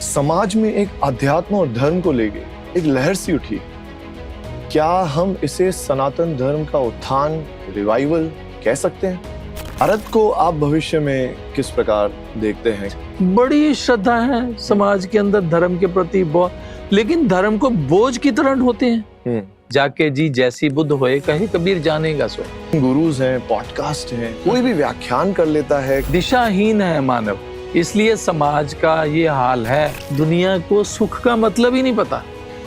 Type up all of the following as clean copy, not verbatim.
समाज में एक अध्यात्म और धर्म को लेके एक लहर सी उठी। क्या हम इसे सनातन धर्म का उत्थान, रिवाइवल कह सकते हैं? भारत को आप भविष्य में किस प्रकार देखते हैं? बड़ी श्रद्धा है समाज के अंदर धर्म के प्रति बहुत, लेकिन धर्म को बोझ की तरह ढोते हैं। जाके जी जैसी बुद्ध होए कहे कबीर जानेगा सो। गुरुज हैं, पॉडकास्ट हैं, कोई भी व्याख्यान कर लेता है। दिशाहीन है मानव, इसलिए समाज का ये हाल है। दुनिया को सुख का मतलब ही नहीं पता।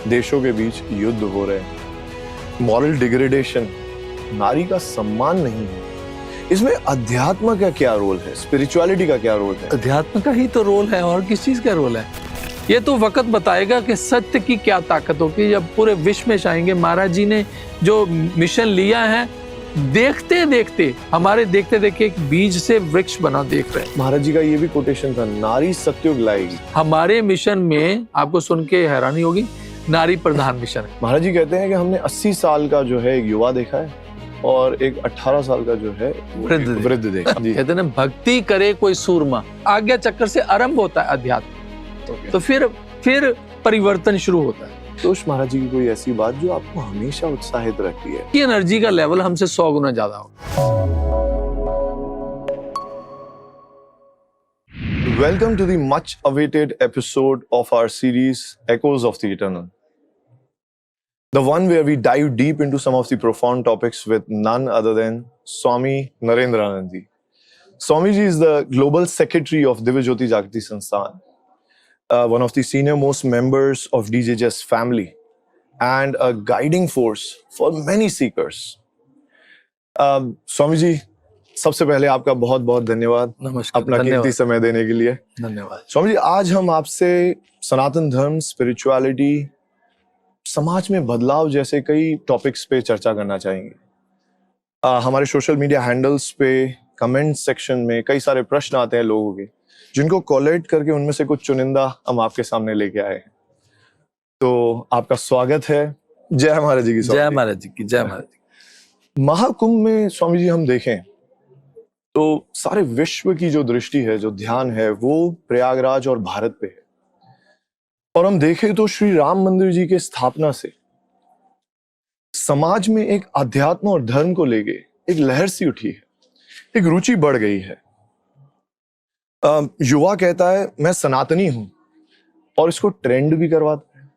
देशों के बीच युद्ध हो रहे हैं, मॉरल डिग्रेडेशन, नारी का सम्मान नहीं है। इसमें अध्यात्म का क्या रोल है? स्पिरिचुअलिटी का क्या रोल है? अध्यात्म का ही तो रोल है, और किस चीज का रोल है? ये तो वक्त बताएगा कि सत्य की क्या ताकत होगी जब पूरे विश्व में चाहेंगे। महाराज जी ने जो मिशन लिया है, देखते देखते हमारे देखते देखते एक बीज से वृक्ष बना देख रहे हैं। महाराज जी का ये भी कोटेशन था, नारी सत्युग लाएगी। हमारे मिशन में आपको सुन के हैरानी होगी, नारी प्रधान मिशन है। महाराज जी कहते हैं कि हमने 80 साल का जो है एक युवा देखा है और एक 18 साल का जो है वृद्ध देखा। कहते हैं भक्ति करे कोई सूरमा, आज्ञा चक्र से आरंभ होता है अध्यात्म। तो फिर परिवर्तन शुरू होता है। तो महाराज जी की कोई ऐसी बात जो आपको हमेशा उत्साहित रखती है? कि एनर्जी का लेवल हमसे 100 गुना ज्यादा होगा। Welcome to the much awaited episode of our series Echoes of the Eternal. The one where we dive deep into some of the profound topics with none other than Swami Narendranand ji. Swami ji is the global secretary of Divya Jyoti Jagriti Sansthan, one of the senior most members of DJJ's family and a guiding force for many seekers. Swami ji, सबसे पहले आपका बहुत बहुत धन्यवाद। नमस्कार। अपना कीमती समय देने के लिए धन्यवाद। स्वामी जी, आज हम आपसे सनातन धर्म, स्पिरिचुअलिटी, समाज में बदलाव जैसे कई टॉपिक्स पे चर्चा करना चाहेंगे। हमारे सोशल मीडिया हैंडल्स पे कमेंट सेक्शन में कई सारे प्रश्न आते हैं लोगों के, जिनको कोलेक्ट करके उनमें से कुछ चुनिंदा हम आपके सामने लेके आए हैं। तो आपका स्वागत है। जय महाराज जी की। जय महाराज जी की। जय महाराज जी। महाकुंभ में स्वामी जी हम देखें तो सारे विश्व की जो दृष्टि है, जो ध्यान है, वो प्रयागराज और भारत पे है। और हम देखें तो श्री राम मंदिर जी के स्थापना से समाज में एक अध्यात्म और धर्म को लेके एक लहर सी उठी है, एक रुचि बढ़ गई है। युवा कहता है मैं सनातनी हूं और इसको ट्रेंड भी करवाता है।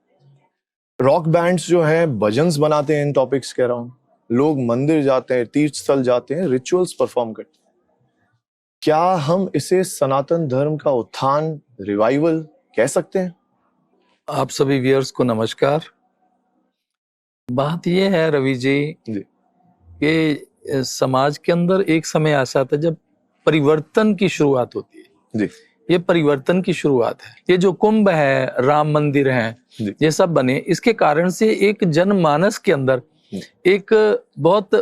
रॉक बैंड्स जो हैं भजन्स बनाते हैं इन टॉपिक्स के अराउंड। लोग मंदिर जाते हैं, तीर्थ स्थल जाते हैं, रिचुअल्स परफॉर्म करते हैं। क्या हम इसे सनातन धर्म का उत्थान, रिवाइवल कह सकते हैं? आप सभी व्यूअर्स को नमस्कार। बात यह है रवि जी कि समाज के अंदर एक समय ऐसा आता है जब परिवर्तन की शुरुआत होती है जी। ये परिवर्तन की शुरुआत है। ये जो कुंभ है, राम मंदिर है, ये सब बने, इसके कारण से एक जनमानस के अंदर एक बहुत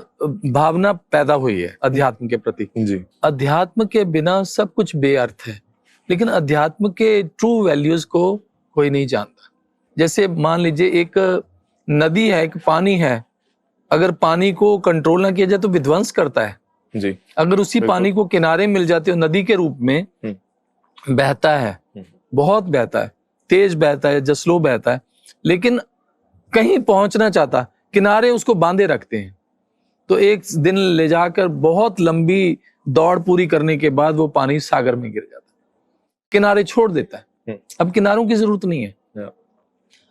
भावना पैदा हुई है अध्यात्म के प्रति जी। अध्यात्म के बिना सब कुछ बेअर्थ है, लेकिन अध्यात्म के ट्रू वैल्यूज को कोई नहीं जानता। जैसे मान लीजिए एक नदी है, एक पानी है, अगर पानी को कंट्रोल ना किया जाए तो विध्वंस करता है जी। अगर उसी पानी को किनारे मिल जाते हो नदी के रूप में, बहता है, बहुत बहता है, तेज बहता है, जसलो बहता है, लेकिन कहीं पहुंचना चाहता, किनारे उसको बांधे रखते हैं। तो एक दिन ले जाकर बहुत लंबी दौड़ पूरी करने के बाद वो पानी सागर में गिर जाता है, किनारे छोड़ देता है। अब किनारों की जरूरत नहीं है,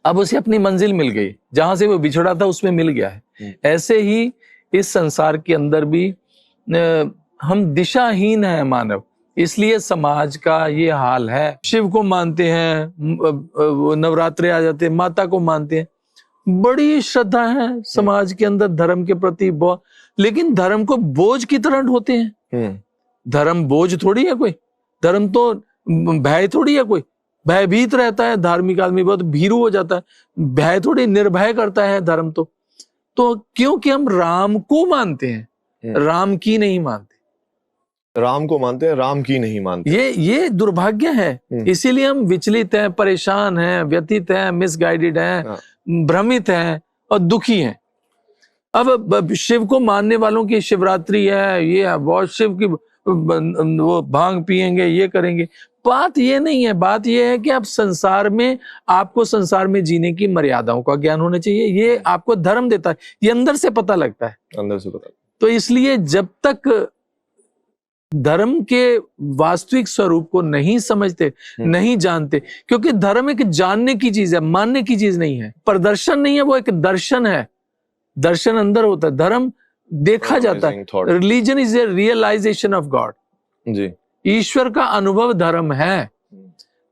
अब उसे अपनी मंजिल मिल गई, जहां से वो बिछड़ा था उसमें मिल गया है। ऐसे ही इस संसार के अंदर भी हम दिशाहीन हैं मानव, इसलिए समाज का ये हाल है। शिव को मानते हैं, नवरात्रे आ जाते हैं, माता को मानते हैं, बड़ी श्रद्धा है समाज के अंदर धर्म के प्रति बहुत, लेकिन धर्म को बोझ की तरह ढोते हैं। धर्म बोझ थोड़ी है कोई, धर्म तो भय थोड़ी है कोई। भयभीत रहता है धार्मिक आदमी, बहुत भीरू हो जाता है। भय थोड़ी, निर्भय करता है धर्म तो क्योंकि हम राम को मानते हैं, राम की नहीं मानते। राम को मानते हैं, राम की नहीं मानते। ये दुर्भाग्य है। इसीलिए हम विचलित हैं, परेशान हैं, व्यथित हैं, मिसगाइडेड हैं, भ्रमित हैं और दुखी हैं। अब शिव को मानने वालों की शिवरात्रि है, ये है, बहुत शिव की वो भांग पिएंगे, ये करेंगे, बात ये नहीं है, बात ये है कि आप संसार में, आपको संसार में जीने की मर्यादाओं का ज्ञान होना चाहिए। ये आपको धर्म देता है, ये अंदर से पता लगता है, अंदर से पता। तो इसलिए जब तक धर्म के वास्तविक स्वरूप को नहीं समझते, नहीं जानते, क्योंकि धर्म एक जानने की चीज है, मानने की चीज नहीं है, प्रदर्शन नहीं है, वो एक दर्शन है। दर्शन अंदर होता है, धर्म देखा जाता है। Religion is a realization of God. जी, ईश्वर का अनुभव धर्म है।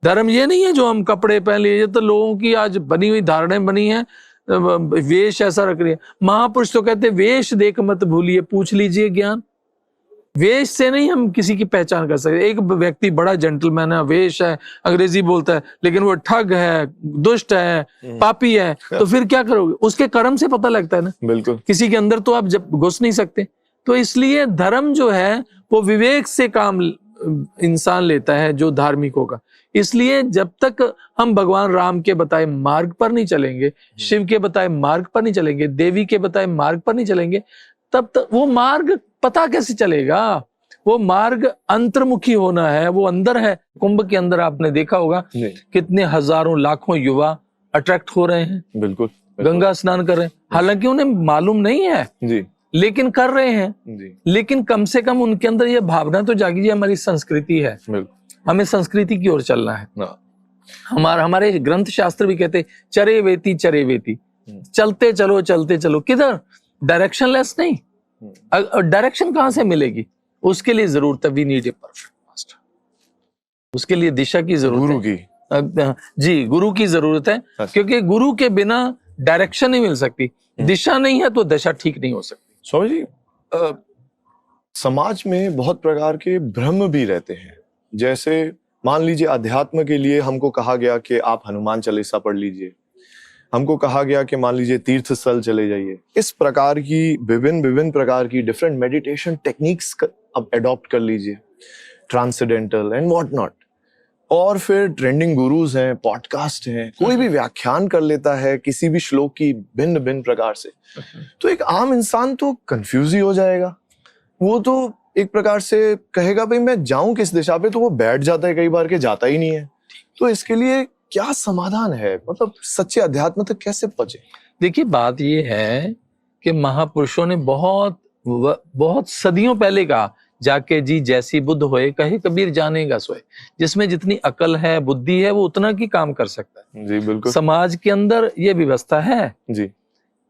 धर्म ये नहीं है जो हम कपड़े पहन लिए, ये तो लोगों की आज बनी हुई धारणाएं बनी है, वेश ऐसा रख रही है। महापुरुष तो कहते वेश देख मत भूलिए, पूछ लीजिए ज्ञान। वेश से नहीं हम किसी की पहचान कर सकते। एक व्यक्ति बड़ा जेंटलमैन है, वेश है, अंग्रेजी बोलता है, लेकिन वो ठग है, दुष्ट है, पापी है, तो फिर क्या करोगे? उसके कर्म से पता लगता है ना। बिल्कुल। किसी के अंदर तो आप जब घुस नहीं सकते। तो इसलिए धर्म जो है वो विवेक से काम इंसान लेता है, जो धार्मिक होगा। इसलिए जब तक हम भगवान राम के बताए मार्ग पर नहीं चलेंगे, शिव के बताए मार्ग पर नहीं चलेंगे, देवी के बताए मार्ग पर नहीं चलेंगे, तब तक वो मार्ग पता कैसे चलेगा? वो मार्ग अंतर्मुखी होना है, वो अंदर है। कुंभ के अंदर आपने देखा होगा कितने हजारों लाखों युवा अट्रैक्ट हो रहे हैं, बिल्कुल, गंगा स्नान कर रहे हैं, हालांकि उन्हें मालूम नहीं है जी, लेकिन कर रहे हैं जी। लेकिन कम से कम उनके अंदर ये भावना तो जागी, ये हमारी संस्कृति है, हमें संस्कृति की ओर चलना है। हमारे ग्रंथ शास्त्र भी कहते चरे वेती, चलते चलो चलते चलो। किधर? डायरेक्शनलेस नहीं। डायरेक्शन कहां से मिलेगी? उसके लिए जरूरत है, we need a perfect master. उसके लिए दिशा की जरूरत है, गुरु की। जी, गुरु की जरूरत है, क्योंकि गुरु के बिना डायरेक्शन नहीं मिल सकती। दिशा नहीं है तो दशा ठीक नहीं हो सकती। स्वामी जी, समाज में बहुत प्रकार के भ्रम भी रहते हैं। जैसे मान लीजिए अध्यात्म के लिए हमको कहा गया कि आप हनुमान चालीसा पढ़ लीजिए, हमको कहा गया कि मान लीजिए तीर्थ स्थल चले जाइए। इस प्रकार की विभिन्न प्रकार की डिफरेंट मेडिटेशन टेक्निक्स अब एडॉप्ट कर लीजिए, ट्रांसेंडेंटल एंड व्हाट नॉट। और फिर ट्रेंडिंग गुरुज हैं, पॉडकास्ट हैं, कोई भी व्याख्यान कर लेता है किसी भी श्लोक की भिन्न प्रकार से। तो एक आम इंसान तो कंफ्यूज ही हो जाएगा। वो तो एक प्रकार से कहेगा भाई मैं जाऊं किस दिशा पे, तो वो बैठ जाता है कई बार के जाता ही नहीं है। तो इसके लिए क्या समाधान है? मतलब सच्चे अध्यात्म तक कैसे पहुंचे? देखिए, बात ये है कि महापुरुषों ने बहुत सदियों पहले कहा, जाके जी जैसी बुद्ध होए, कहे कबीर जानेगा सोए। जिसमें जितनी अकल है, बुद्धि है, वो उतना की काम कर सकता है। जी बिल्कुल। समाज के अंदर ये व्यवस्था है जी,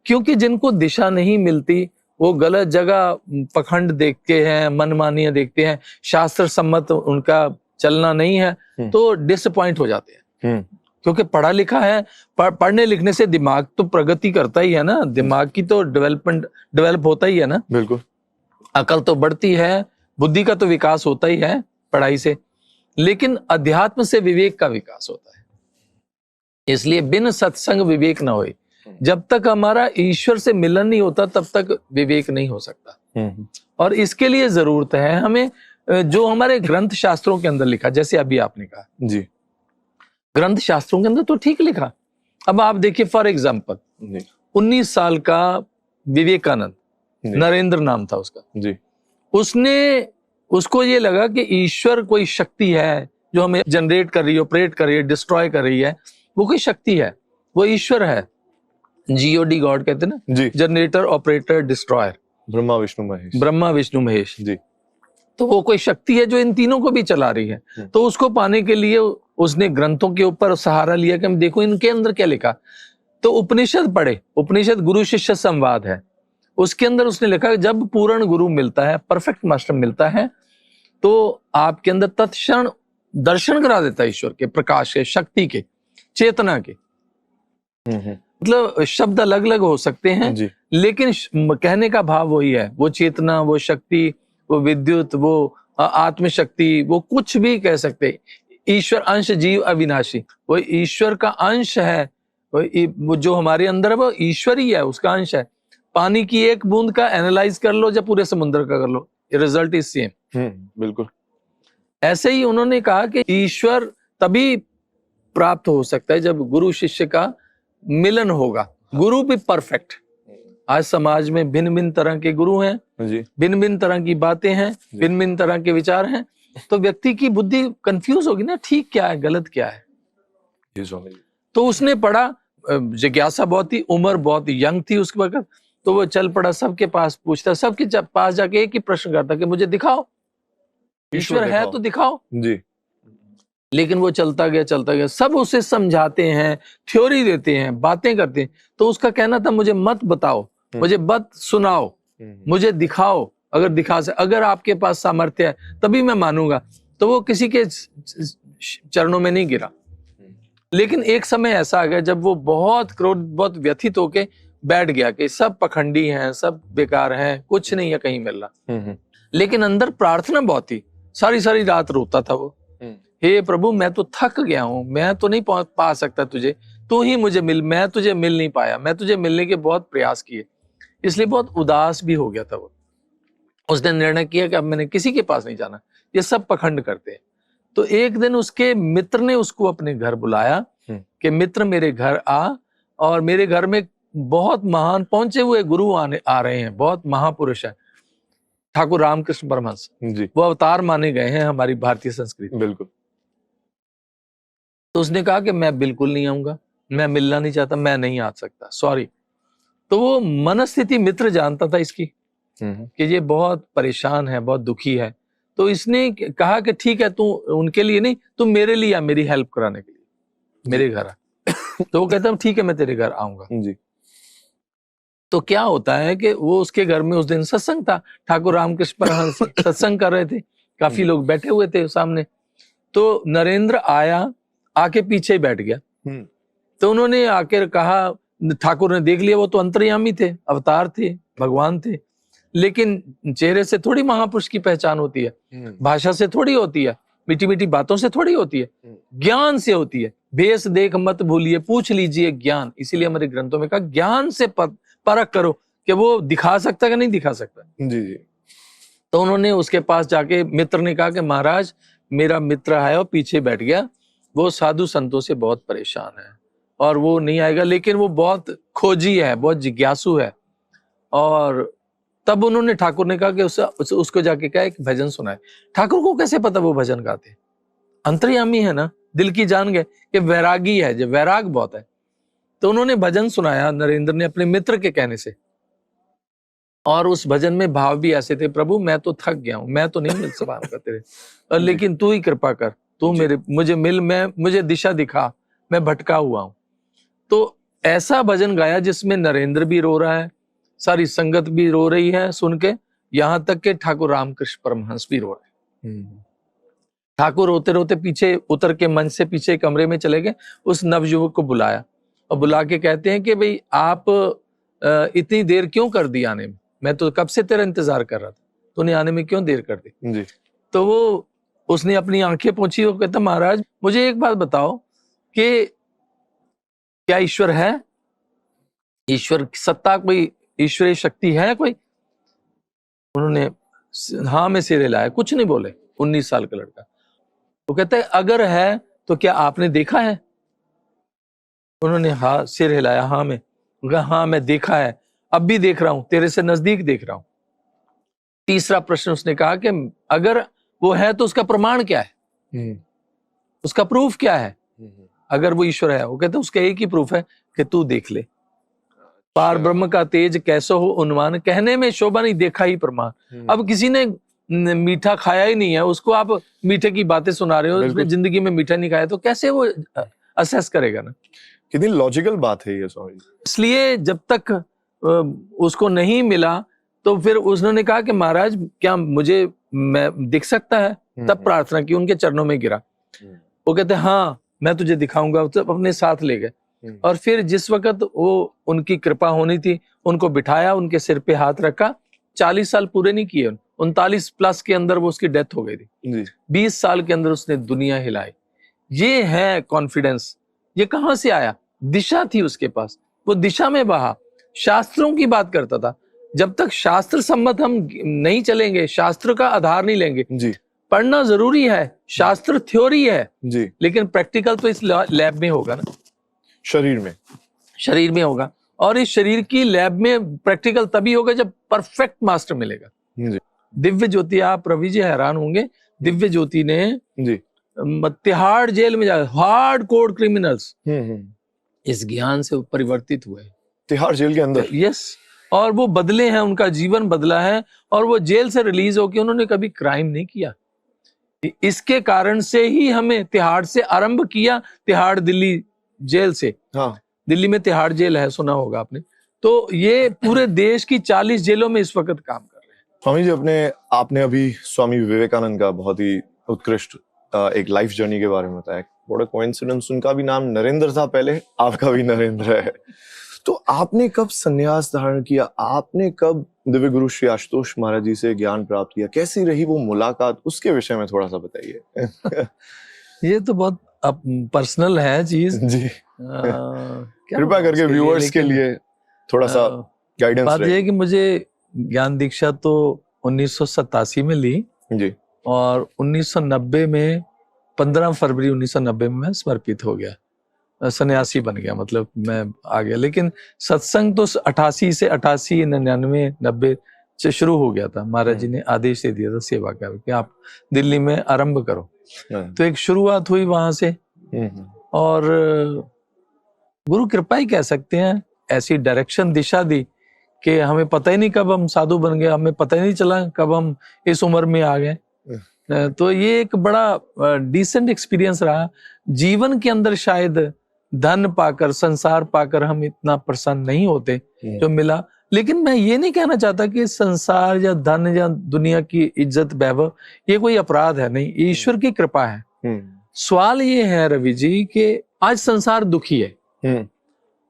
क्योंकि जिनको दिशा नहीं मिलती वो गलत जगह पखंड देखते हैं, मनमानियां देखते हैं, शास्त्र सम्मत उनका चलना नहीं है, तो डिसअपॉइंट हो जाते हैं। क्योंकि पढ़ा लिखा है, पढ़ने लिखने से दिमाग तो प्रगति करता ही है ना, दिमाग की तो डेवलप होता ही है ना। बिल्कुल। अकल तो बढ़ती है, बुद्धि का तो विकास होता ही है पढ़ाई से, लेकिन अध्यात्म से विवेक का विकास होता है। इसलिए बिन सत्संग विवेक ना होए। जब तक हमारा ईश्वर से मिलन नहीं होता तब तक विवेक नहीं हो सकता। और इसके लिए जरूरत है हमें, जो हमारे ग्रंथ शास्त्रों के अंदर लिखा, जैसे अभी आपने कहा जी, ग्रंथ शास्त्रों के अंदर तो ठीक लिखा। अब आप देखिए, फॉर एग्जाम्पल 19 साल का विवेकानंद, नरेंद्र नाम था उसका जी, उसको ये लगा कि ईश्वर कोई शक्ति है जो हमें जनरेट कर रही है, ऑपरेट कर रही है, डिस्ट्रॉय कर रही है। वो कोई शक्ति है, वो ईश्वर है। GOD गॉड कहते हैं ना जी, generator, operator, destroyer, Brahma Vishnu Mahesh ji. तो वो कोई शक्ति है जो इन तीनों को भी चला रही है। तो उसको पाने के लिए उसने ग्रंथों के ऊपर सहारा लिया कि हम देखो इनके अंदर क्या लिखा। तो उपनिषद पढ़े, उपनिषद गुरु शिष्य संवाद है, उसके अंदर उसने लिखा जब पूर्ण गुरु मिलता है, परफेक्ट मास्टर मिलता है, तो आपके अंदर तत्क्षण दर्शन करा देता है ईश्वर के, प्रकाश के, शक्ति के, चेतना के। मतलब शब्द अलग अलग हो सकते हैं लेकिन कहने का भाव वही है। वो चेतना, वो शक्ति, वो विद्युत, वो आत्मशक्ति, वो कुछ भी कह सकते। ईश्वर अंश जीव अविनाशी, वो ईश्वर का अंश है। वो जो हमारे अंदर है वो ईश्वर ही है, उसका अंश है। पानी की एक बूंद का एनालाइज कर लो या पूरे समुद्र का कर लो, रिजल्ट इज सेम। बिल्कुल। ऐसे ही उन्होंने कहा कि ईश्वर तभी प्राप्त हो सकता है जब गुरु शिष्य का मिलन होगा, गुरु भी परफेक्ट। आज समाज में भिन्न भिन्न तरह के गुरु हैं, भिन्न भिन्न तरह की बातें हैं, भिन्न भिन्न तरह के विचार हैं, तो व्यक्ति की बुद्धि कंफ्यूज होगी ना, ठीक क्या है गलत क्या है। जी स्वामी जी। तो उसने पढ़ा, जिज्ञासा बहुत थी, उम्र बहुत यंग थी उसके वक्त, तो वो चल पड़ा, सबके पास पूछता, सबके पास जाके एक ही प्रश्न करता कि मुझे दिखाओ, ईश्वर है तो दिखाओ जी। लेकिन वो चलता गया, सब उसे समझाते हैं, थ्योरी देते हैं, बातें करते हैं, तो उसका कहना था मुझे मत बताओ, मुझे मत सुनाओ, मुझे दिखाओ, अगर आपके पास सामर्थ्य है तभी मैं मानूंगा। तो वो किसी के चरणों में नहीं गिरा। लेकिन एक समय ऐसा आ गया जब वो बहुत क्रोध, बहुत व्यथित होके बैठ गया कि सब पखंडी हैं, सब बेकार हैं, कुछ नहीं है कहीं मिल रहा। लेकिन अंदर प्रार्थना बहुत थी, सारी सारी रात रोता था वो, हे प्रभु मैं तो थक गया हूं, मैं तो नहीं पा सकता तुझे, तू ही मुझे मिल, मैं तुझे मिल नहीं पाया, मैं तुझे मिलने के बहुत प्रयास किए, इसलिए बहुत उदास भी हो गया था वो। उसने निर्णय किया कि अब मैंने किसी के पास नहीं जाना, ये सब पखंड करते हैं। तो एक दिन उसके मित्र ने उसको अपने घर बुलाया कि मित्र मेरे घर आ, और मेरे घर में बहुत महान पहुंचे हुए गुरु आ रहे हैं, बहुत महापुरुष है, ठाकुर रामकृष्ण परमहंस जी, वो अवतार माने गए हैं हमारी भारतीय संस्कृति। बिल्कुल। तो उसने कहा कि मैं बिल्कुल नहीं आऊंगा, मैं मिलना नहीं चाहता, मैं नहीं आ सकता, सॉरी। तो वो मनस्थिति मित्र जानता था इसकी कि ये बहुत परेशान है, बहुत दुखी है। तो इसने कहा कि ठीक है, तू उनके लिए नहीं, तू मेरे लिए आ, मेरी हेल्प कराने के लिए मेरे घर आ। तो वो कहता है ठीक है मैं तेरे घर आऊंगा जी। तो क्या होता है कि वो उसके घर में उस दिन सत्संग था, ठाकुर रामकृष्ण परमहंस सत्संग कर रहे थे, काफी लोग बैठे हुए थे सामने। तो नरेंद्र आया, आके पीछे ही बैठ गया। तो उन्होंने आकर कहा, ठाकुर ने देख लिया वो तो अंतर्यामी थे, अवतार थे, भगवान थे, लेकिन चेहरे से थोड़ी महापुरुष की पहचान होती है, भाषा से थोड़ी होती है, मीठी मीठी बातों से थोड़ी होती है, ज्ञान से होती है। भेष देख मत भूलिए, पूछ लीजिए ज्ञान। इसीलिए हमारे ग्रंथों में कहा ज्ञान से परख करो कि वो दिखा सकता है कि नहीं दिखा सकता। जी जी। तो उन्होंने उसके पास जाके, मित्र ने कहा कि महाराज मेरा मित्र है और पीछे बैठ गया, वो साधु संतों से बहुत परेशान है और वो नहीं आएगा, लेकिन वो बहुत खोजी है, बहुत जिज्ञासु है। और तब उन्होंने, ठाकुर ने कहा कि उसको जाके कहा एक भजन सुनाए। ठाकुर को कैसे पता वो भजन गाते, अंतर्यामी है ना, दिल की जान गए कि वैरागी है, जो वैराग बहुत है। तो उन्होंने भजन सुनाया नरेंद्र ने अपने मित्र के कहने से, और उस भजन में भाव भी ऐसे थे, प्रभु मैं तो थक गया हूं, मैं तो नहीं मिल सकता तेरे, और लेकिन तू ही कृपा कर, तू मुझे मिल, मुझे दिशा दिखा, मैं भटका हुआ हूं। तो ऐसा भजन गाया जिसमें नरेंद्र भी रो रहा है, सारी संगत भी रो रही है सुन के, यहां तक के ठाकुर रामकृष्ण परमहंस भी रो रहे हैं। ठाकुर रोते रोते पीछे उतर के मंच से पीछे कमरे में चले गए, उस नवयुवक को बुलाया और बुला के कहते हैं कि भाई आप इतनी देर क्यों कर दी आने में, मैं तो कब से तेरा इंतजार कर रहा था, तूने आने में क्यों देर कर दी जी। तो वो, उसने अपनी आंखें पोंछी और कहता महाराज मुझे एक बात बताओ कि क्या ईश्वर है, ईश्वर की सत्ता, कोई ईश्वरीय शक्ति है कोई? उन्होंने हाँ में सिर हिलाया, कुछ नहीं बोले। 19 साल का लड़का। वो कहता है अगर है तो क्या आपने देखा है? उन्होंने हाँ सिर हिलाया, हाँ में। हाँ मैं देखा है, अब भी देख रहा हूं, तेरे से नजदीक देख रहा हूं। तीसरा प्रश्न उसने कहा कि अगर वो है तो उसका प्रमाण क्या है, उसका प्रूफ क्या है? अगर वो ईश्वर है, वो कहते उसका एक ही प्रूफ है कि तू देख ले, पार ब्रह्म का तेज कैसो हो उन्मान, कहने में शोभा नहीं देखा ही प्रमाण। अब किसी ने मीठा खाया ही नहीं है, उसको आप मीठे की बातें सुना रहे हो, उसने जिंदगी में मीठा नहीं खाया, तो कैसे वो असेस करेगा ना? कितनी लॉजिकल बात है ये स्वामी। इसलिए जब तक उसको नहीं मिला तो फिर उसने कहा कि महाराज क्या मुझे मैं दिख सकता है? तब प्रार्थना की, उनके चरणों में गिरा। वो कहते हाँ मैं तुझे दिखाऊंगा, तो अपने साथ ले गए। और फिर जिस वक्त वो उनकी कृपा होनी थी, उनको बिठाया, उनके सिर पे हाथ रखा। 40 साल पूरे नहीं किए, 39 प्लस के अंदर वो उसकी डेथ हो गई थी। 20 साल के अंदर उसने दुनिया हिलाई। ये है कॉन्फिडेंस। ये कहां से आया? दिशा थी उसके पास, वो दिशा में बहा। शास्त्रों की बात करता था। जब तक शास्त्र सम्मत हम नहीं चलेंगे, शास्त्र का आधार नहीं लेंगे जी। पढ़ना जरूरी है, शास्त्र थ्योरी है जी, लेकिन प्रैक्टिकल तो इस लैब में होगा ना, शरीर में होगा। और इस शरीर की लैब में प्रैक्टिकल तभी होगा जब परफेक्ट मास्टर मिलेगा। दिव्य ज्योति, आप रवि जी हैरान होंगे, दिव्य ज्योति ने जी तिहाड़ जेल में जा हार्ड कोर क्रिमिनल्स इस ज्ञान से परिवर्तित हुए तिहाड़ जेल के अंदर। यस, और वो बदले हैं, उनका जीवन बदला है और वो जेल से रिलीज होकर उन्होंने कभी क्राइम नहीं किया। इसके कारण से ही हमें तिहाड़ से आरंभ किया, तिहाड़ दिल्ली जेल से। हाँ, दिल्ली में तिहाड़ जेल है, सुना होगा आपने। तो ये पूरे देश की 40 जेलों में इस वक्त काम कर रहे हैं। स्वामी जी, आपने अभी स्वामी विवेकानंद का बहुत ही उत्कृष्ट एक लाइफ जर्नी के बारे में बताया। बड़ा कोइंसिडेंस, उनका भी नाम नरेंद्र था पहले, आपका भी नरेंद्र है। तो आपने कब संन्यास धारण किया? आपने कब दिव्य गुरु श्री आशुतोष महाराज जी से ज्ञान प्राप्त किया? कैसी रही वो मुलाकात, उसके विषय में थोड़ा सा बताइए। ये तो बहुत पर्सनल है चीज जी। कृपया करके व्यूअर्स के लिए थोड़ा सा गाइडेंस। बात यह है कि मुझे ज्ञान दीक्षा तो 1987 में ली जी, और 1990 में 15 फरवरी 1990 में मैं समर्पित हो गया, सन्यासी बन गया, मतलब मैं आ गया। लेकिन सत्संग तो 88 से 88, 99, 90 से शुरू हो गया था। महाराज जी ने आदेश दे दिया था सेवा का कि आप दिल्ली में आरंभ करो। तो एक शुरुआत हुई वहां से, और गुरु कृपा ही कह सकते हैं, ऐसी डायरेक्शन, दिशा दी कि हमें पता ही नहीं कब हम साधु बन गए, हमें पता ही नहीं चला कब हम इस उम्र में आ गए। तो ये एक बड़ा डिसेंट एक्सपीरियंस रहा जीवन के अंदर। शायद धन पाकर, संसार पाकर हम इतना प्रसन्न नहीं होते जो मिला। लेकिन मैं ये नहीं कहना चाहता कि संसार या धन या दुनिया की इज्जत वैभव ये कोई अपराध है, नहीं, ईश्वर की कृपा है। सवाल ये है रवि जी कि आज संसार दुखी है।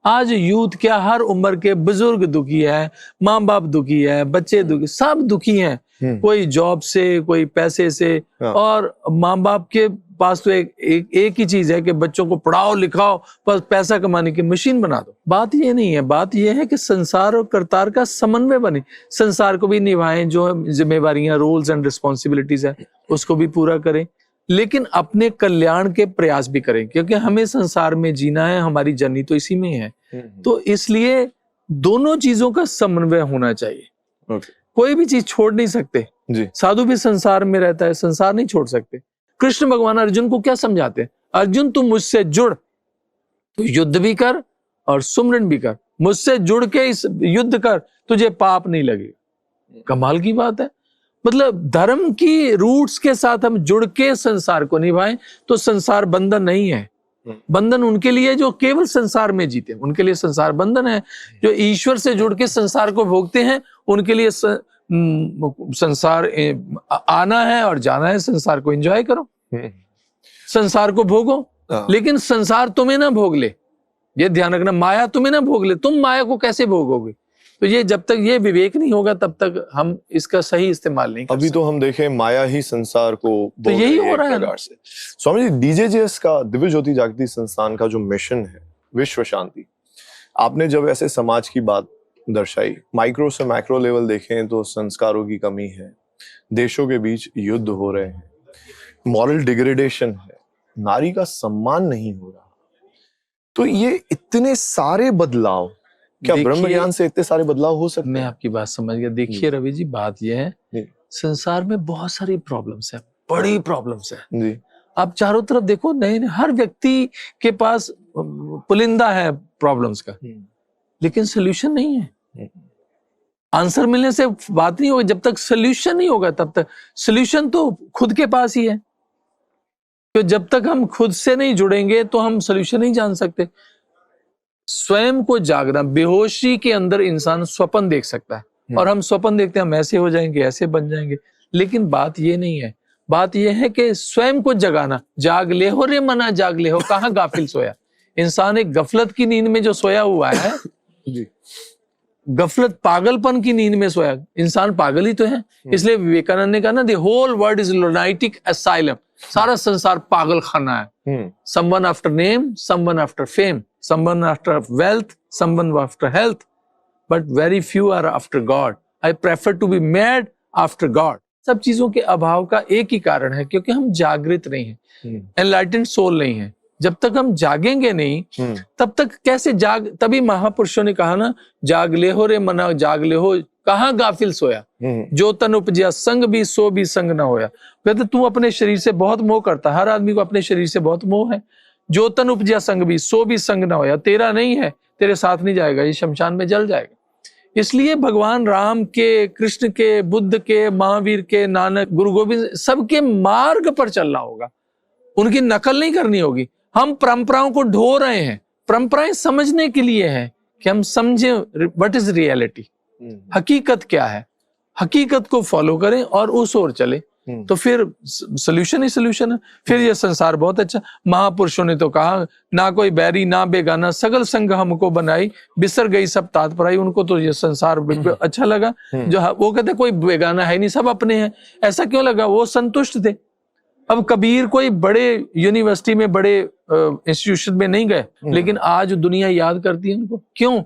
आज यूथ क्या, हर उम्र के बुजुर्ग दुखी है, माँ बाप दुखी है, बच्चे दुखी, सब दुखी हैं। कोई जॉब से, कोई पैसे से, और माँ बाप के पास तो एक ही चीज है कि बच्चों को पढ़ाओ लिखाओ, बस पैसा कमाने की मशीन बना दो। बात ये नहीं है, बात ये है कि संसार और करतार का समन्वय बने, संसार को भी निभाएं, जो जिम्मेवारियां, रोल्स एंड रिस्पॉन्सिबिलिटीज है उसको भी पूरा करें, लेकिन अपने कल्याण के प्रयास भी करें, क्योंकि हमें संसार में जीना है, हमारी जर्नी तो इसी में है। तो इसलिए दोनों चीजों का समन्वय होना चाहिए। कोई भी चीज छोड़ नहीं सकते जी। साधु भी संसार में रहता है, संसार नहीं छोड़ सकते। कृष्ण भगवान अर्जुन को क्या समझाते हैं? अर्जुन तू मुझसे जुड़, तू युद्ध भी कर और सुमरन भी कर, मुझसे जुड़ के इस युद्ध कर, तुझे पाप नहीं लगेगा। कमाल की बात है। मतलब धर्म की रूट्स के साथ हम जुड़ के संसार को निभाएं तो संसार बंधन नहीं है। बंधन उनके लिए जो केवल संसार में जीते, उनके लिए संसार बंधन है। जो ईश्वर से जुड़ के संसार को भोगते हैं, उनके लिए संसार आना है और जाना है। संसार को एंजॉय करो, संसार को भोगो, लेकिन संसार तुम्हें ना भोग ले। ये ध्यान रखना, माया तुम्हें ना भोग ले। तुम माया को कैसे भोगोगे? तो ये जब तक ये विवेक नहीं होगा तब तक हम इसका सही इस्तेमाल नहीं कर सकते। अभी तो हम देखें माया ही संसार को तो यही हो रहा है से। स्वामी जी, डीजेजेएस का, दिव्य ज्योति जागृति संस्थान का जो मिशन है, विश्व शांति, आपने जब ऐसे समाज की बात दर्शाई, माइक्रो से मैक्रो लेवल देखें तो संस्कारों की कमी है, देशों के बीच युद्ध हो रहे हैं, मॉरल डिग्रेडेशन है, नारी का सम्मान नहीं हो रहा, तो ये इतने सारे बदलाव, क्या ब्रह्म ज्ञान से इतने सारे बदलाव हो सकते हैं? मैं आपकी बात समझ गया। देखिए रवि जी, बात यह है, संसार में बहुत सारी प्रॉब्लम्स है, बड़ी प्रॉब्लम्स है जी। आप चारों तरफ देखो, नए हर व्यक्ति के पास पुलिंदा है प्रॉब्लम्स का, लेकिन सोल्यूशन नहीं है। आंसर मिलने से बात नहीं होगी, जब तक सोल्यूशन नहीं होगा तब तक। सोल्यूशन तो खुद के पास ही है, तो जब तक हम खुद से नहीं जुड़ेंगे तो हम सोल्यूशन नहीं जान सकते। स्वयं को जागना, बेहोशी के अंदर इंसान स्वप्न देख सकता है, और हम स्वप्न देखते हैं हम ऐसे हो जाएंगे, ऐसे बन जाएंगे, लेकिन बात ये नहीं है। बात ये है कि स्वयं को जगाना। जाग ले हो रे मना, जाग ले हो, कहाँ गाफिल सोया। इंसान एक गफलत की नींद में जो सोया हुआ है जी, गफलत, पागलपन की नींद में सोया, इंसान पागल ही तो है। इसलिए विवेकानंद ने कहा ना, the whole world is lunatic asylum, सारा संसार पागल खाना है। Someone after name, someone after fame, someone after wealth, someone after health, but very few are after God. I prefer to be mad after God. सब चीजों के अभाव का एक ही कारण है, क्योंकि हम जागृत नहीं हैं, enlightened soul नहीं है। जब तक हम जागेंगे नहीं, तब तक कैसे तभी महापुरुषों ने कहा ना, जाग ले हो रे मना, जाग ले हो, कहाँ गाफिल सोया, जो तन उपजिया संग भी सो भी संग ना होया। कहते तू अपने शरीर से बहुत मोह करता, हर आदमी को अपने शरीर से बहुत मोह है। जो तन उपजिया संग भी सो भी संग ना होया, तेरा नहीं है, तेरे साथ नहीं जाएगा, ये शमशान में जल जाएगा। इसलिए भगवान राम के, कृष्ण के, बुद्ध के, महावीर के, नानक, गुरु गोविंद, सबके मार्ग पर चलना होगा, उनकी नकल नहीं करनी होगी। हम परंपराओं को ढो रहे हैं, परंपराएं समझने के लिए है कि हम समझें व्हाट इज रियलिटी, हकीकत क्या है, हकीकत को फॉलो करें और उस ओर चले, तो फिर सोल्यूशन ही सोल्यूशन है। फिर ये संसार बहुत अच्छा। महापुरुषों ने तो कहा, ना कोई बैरी ना बेगाना, सगल संग हमको बनाई, बिसर गई सब तात पराई। उनको तो ये संसार बिल्कुल अच्छा लगा। जो वो कहते कोई बेगाना है नहीं, सब अपने हैं। ऐसा क्यों लगा? वो संतुष्ट थे। अब कबीर कोई बड़े यूनिवर्सिटी में, बड़े इंस्टीट्यूशन में नहीं गए, लेकिन आज दुनिया याद करती है उनको। क्यों?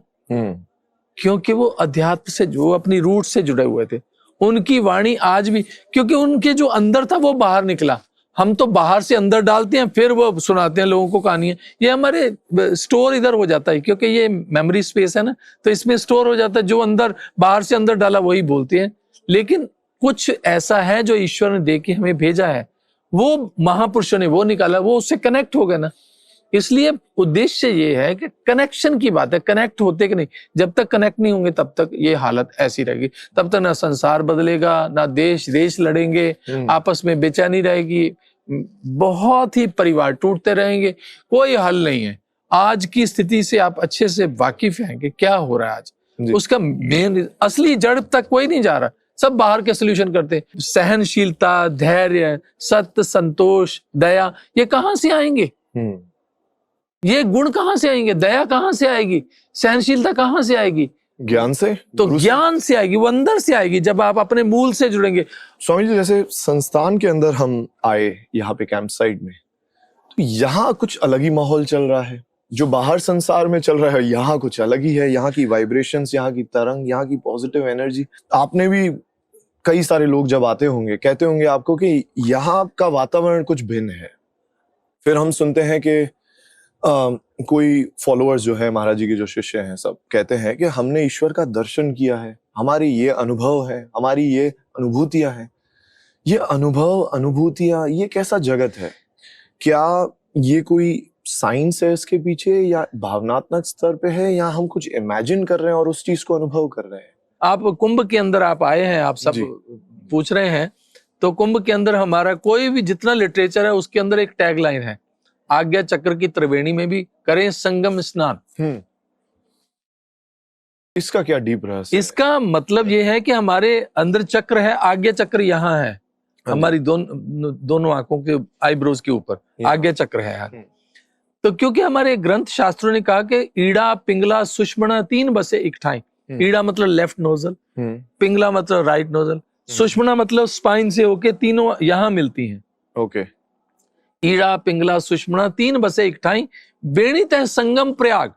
क्योंकि वो अध्यात्म से, जो अपनी रूट से जुड़े हुए थे। उनकी वाणी आज भी, क्योंकि उनके जो अंदर था वो बाहर निकला। हम तो बाहर से अंदर डालते हैं, फिर वो सुनाते हैं लोगों को कहानियां। ये हमारे स्टोर इधर हो जाता है, क्योंकि ये मेमोरी स्पेस है ना, तो इसमें स्टोर हो जाता है। जो अंदर, बाहर से अंदर डाला वही बोलते हैं। लेकिन कुछ ऐसा है जो ईश्वर ने दे के हमें भेजा है, वो महापुरुषों ने वो निकाला, वो उससे कनेक्ट हो गए ना। इसलिए उद्देश्य ये है कि कनेक्शन की बात है, कनेक्ट होते कि नहीं। जब तक कनेक्ट नहीं होंगे तब तक ये हालत ऐसी रहेगी। तब तक ना संसार बदलेगा, ना देश लड़ेंगे, आपस में बेचैनी रहेगी, बहुत ही परिवार टूटते रहेंगे, कोई हल नहीं है। आज की स्थिति से आप अच्छे से वाकिफ हैं कि क्या हो रहा है आज। उसका मेन असली जड़ तक कोई नहीं जा रहा, सब बाहर के सोल्यूशन करते। सहनशीलता, धैर्य, सत्य, संतोष, दया, ये कहां से आएंगे? ये गुण कहां से आएंगे? दया कहां से आएगी? सहनशीलता कहां से आएगी? ज्ञान से। तो ज्ञान से आएगी, वो अंदर से आएगी, जब आप अपने मूल से जुड़ेंगे। स्वामी जी, जैसे संस्थान के अंदर हम आए यहाँ पे कैंप साइट में, तो यहाँ कुछ अलग ही माहौल चल रहा है। जो बाहर संसार में चल रहा है, यहाँ कुछ अलग ही है। यहाँ की वाइब्रेशंस, यहाँ की तरंग, यहाँ की पॉजिटिव एनर्जी। आपने भी, कई सारे लोग जब आते होंगे कहते होंगे आपको कि यहाँ का वातावरण कुछ भिन्न है। फिर हम सुनते हैं कि कोई फॉलोअर्स जो है, महाराज जी के जो शिष्य हैं, सब कहते हैं कि हमने ईश्वर का दर्शन किया है, हमारी ये अनुभव है, हमारी ये अनुभूतियां हैं। ये अनुभव, अनुभूतियां, ये कैसा जगत है? क्या ये कोई साइंस है इसके पीछे, या भावनात्मक स्तर पे है, या हम कुछ इमेजिन कर रहे हैं और उस चीज को अनुभव कर रहे हैं? आप कुंभ के अंदर आप आए हैं, आप सब पूछ रहे हैं, तो कुंभ के अंदर हमारा कोई भी जितना लिटरेचर है उसके अंदर एक टैगलाइन है, आज्ञा चक्र की त्रिवेणी में भी करें संगम स्नान। इसका क्या डीप रहस्य? इसका मतलब ये है कि हमारे अंदर चक्र है, आज्ञा चक्र यहाँ है, हमारी दोनों आंखों के आईब्रोज के ऊपर आज्ञा चक्र है यार। तो क्योंकि हमारे ग्रंथ शास्त्रों ने कहा कि ईड़ा, पिंगला, सुषमना 3 बसे इकठाई। ईड़ा मतलब लेफ्ट नोजल, पिंगला मतलब राइट नोजल, सुषमना मतलब स्पाइन से होके तीनों यहाँ मिलती हैं। ओके। ईड़ा, पिंगला, सुषमना 3 बसे इकठाई, बेणी तह संगम प्रयाग।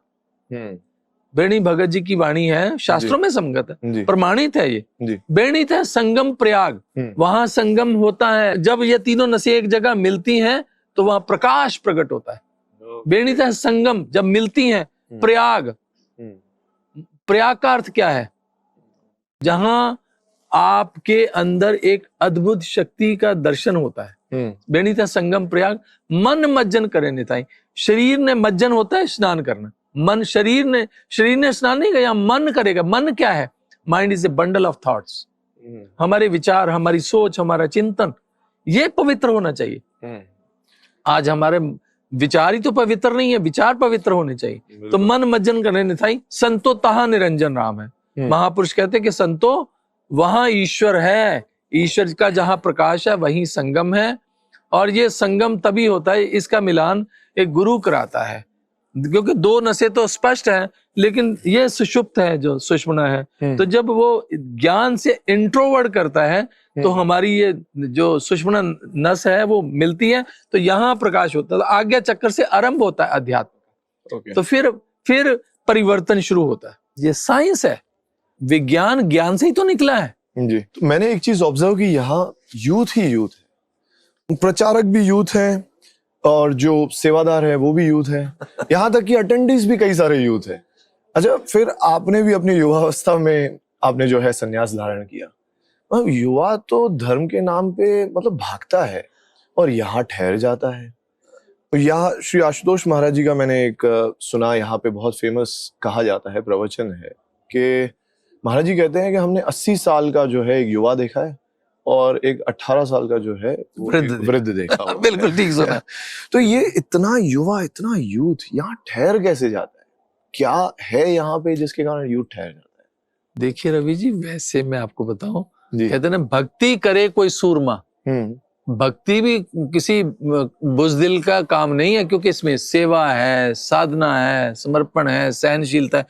बेणी भगत जी की वाणी है, शास्त्रों में संगत है, प्रमाणित है ये। बेणी तह संगम प्रयाग, वहां संगम होता है। जब ये तीनों नसें एक जगह मिलती हैं तो वहां प्रकाश प्रकट होता है। बेणी तह संगम जब मिलती हैं, प्रयाग, प्रयाग का अर्थ क्या है? जहां आपके अंदर एक अद्भुत शक्ति का दर्शन होता है। बेणीता संगम प्रयाग, मन मज्जन करे निताई। शरीर ने मज्जन होता है स्नान करना, मन, शरीर ने स्नान नहीं किया, मन करेगा। मन क्या है? Mind is a bundle of thoughts. हमारे विचार, हमारी सोच, हमारा चिंतन, ये पवित्र होना चाहिए। आज हमारे विचार ही तो पवित्र नहीं है, विचार पवित्र होने चाहिए। तो मन मज्जन करे निताई, संतो तहा निरंजन राम है। महापुरुष कहते कि संतो, वहां ईश्वर है, ईश्वर का जहां प्रकाश है वहीं संगम है। और ये संगम तभी होता है, इसका मिलान एक गुरु कराता है, क्योंकि 2 नसें तो स्पष्ट है, लेकिन ये सुषुप्त है जो सुषमना है। तो जब वो ज्ञान से इंट्रोवर्ट करता है तो हमारी ये जो सुषमना नस है वो मिलती है, तो यहाँ प्रकाश होता है। तो आज्ञा चक्र से आरंभ होता है अध्यात्म का। तो फिर परिवर्तन शुरू होता है। ये साइंस है, विज्ञान ज्ञान से ही तो निकला है जी। तो मैंने एक चीज ऑब्जर्व की, यहाँ यूथ ही यूथ है, प्रचारक भी यूथ है और जो सेवादार है वो भी यूथ है, यहाँ तक कि अटेंडेंस भी कई सारे यूथ है। अच्छा, फिर आपने भी अपनी युवावस्था में आपने जो है संन्यास धारण किया। अब युवा तो धर्म के नाम पे मतलब भागता है और यहाँ ठहर जाता है। यहाँ श्री आशुतोष महाराज जी का मैंने एक सुना, यहाँ पे बहुत फेमस कहा जाता है, प्रवचन है कि महाराज जी कहते हैं कि हमने 80 साल का जो है एक युवा देखा है और एक 18 साल का जो है वृद्ध देखा हुआ। बिल्कुल ठीक सुना। तो ये इतना युवा, इतना यूथ यहाँ ठहर कैसे जाता है? क्या है यहाँ पे जिसके कारण यूथ ठहर जाता है? देखिए रवि जी, वैसे मैं आपको बताऊं, कहते हैं ना, भक्ति करे कोई सूरमा। भक्ति भी किसी बुज़दिल का काम नहीं है, क्योंकि इसमें सेवा है, साधना है, समर्पण है, सहनशीलता है,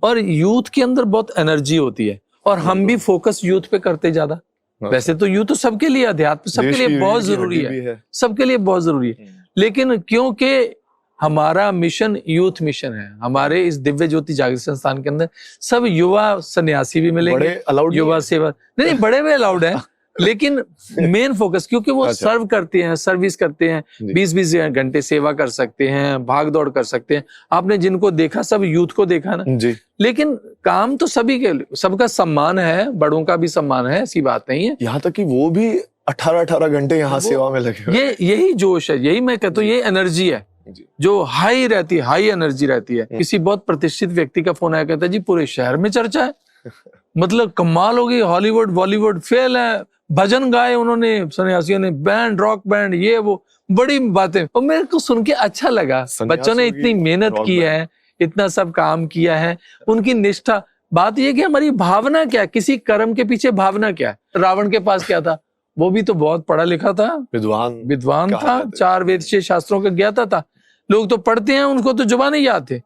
और यूथ के अंदर बहुत एनर्जी होती है। और हम भी फोकस यूथ पे करते ज्यादा। वैसे तो यूथ तो सबके लिए, अध्यात्म सबके लिए बहुत जरूरी है, सबके लिए बहुत जरूरी है, लेकिन क्योंकि हमारा मिशन यूथ मिशन है, हमारे इस दिव्य ज्योति जागृत संस्थान के अंदर सब युवा सन्यासी भी मिलेंगे, युवा सेवा नहीं, बड़े भी अलाउड है, लेकिन मेन फोकस, क्योंकि वो सर्व करते हैं, सर्विस करते हैं, 20-20 घंटे सेवा कर सकते हैं, भाग दौड़ कर सकते हैं। आपने जिनको देखा सब यूथ को देखा ना जी। लेकिन काम तो सभी के, सबका सम्मान है, बड़ों का भी सम्मान है, ऐसी बात नहीं है। यहाँ तक कि वो भी 18-18 घंटे यहाँ सेवा में लगे। यही जोश है, यही मैं कहता हूँ, ये एनर्जी है जो हाई रहती है, हाई एनर्जी रहती है। किसी बहुत प्रतिष्ठित व्यक्ति का फोन आया, कहता है जी पूरे शहर में चर्चा है, मतलब कमाल हो गई, हॉलीवुड बॉलीवुड फेल है, भजन गाए उन्होंने, सन्यासियों ने, बैंड, रॉक बैंड, ये वो बड़ी बातें। और मेरे को सुन के अच्छा लगा, बच्चों ने इतनी मेहनत की है, इतना सब काम किया है, उनकी निष्ठा। बात ये कि हमारी भावना क्या है, किसी कर्म के पीछे भावना क्या है। रावण के पास क्या था, वो भी तो बहुत पढ़ा लिखा था, विद्वान था, 4 वेद 6 शास्त्रों का ज्ञाता था। लोग तो पढ़ते हैं, उनको तो जुबान नहीं याद थे,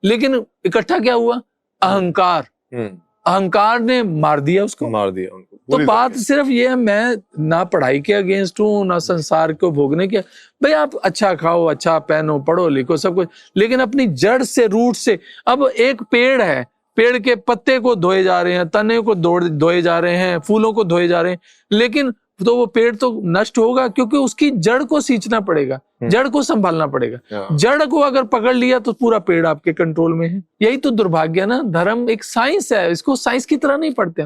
लेकिन इकट्ठा क्या हुआ, अहंकार। अहंकार ने मार दिया उसको, उनको। तो बात सिर्फ ये है, मैं ना पढ़ाई के अगेंस्ट हूँ, ना संसार को भोगने के। भाई आप अच्छा खाओ, अच्छा पहनो, पढ़ो लिखो, सब कुछ, लेकिन अपनी जड़ से, रूट से। अब एक पेड़ है, पेड़ के पत्ते को धोए जा रहे हैं, तने को धोए जा रहे हैं, फूलों को धोए जा रहे हैं, लेकिन तो वो पेड़ तो नष्ट होगा, क्योंकि उसकी जड़ को सींचना पड़ेगा, जड़ को संभालना पड़ेगा। जड़ को अगर पकड़ लिया तो पूरा पेड़ आपके कंट्रोल में है। यही तो दुर्भाग्य है ना। धर्म एक साइंस है, इसको साइंस की तरह नहीं पढ़ते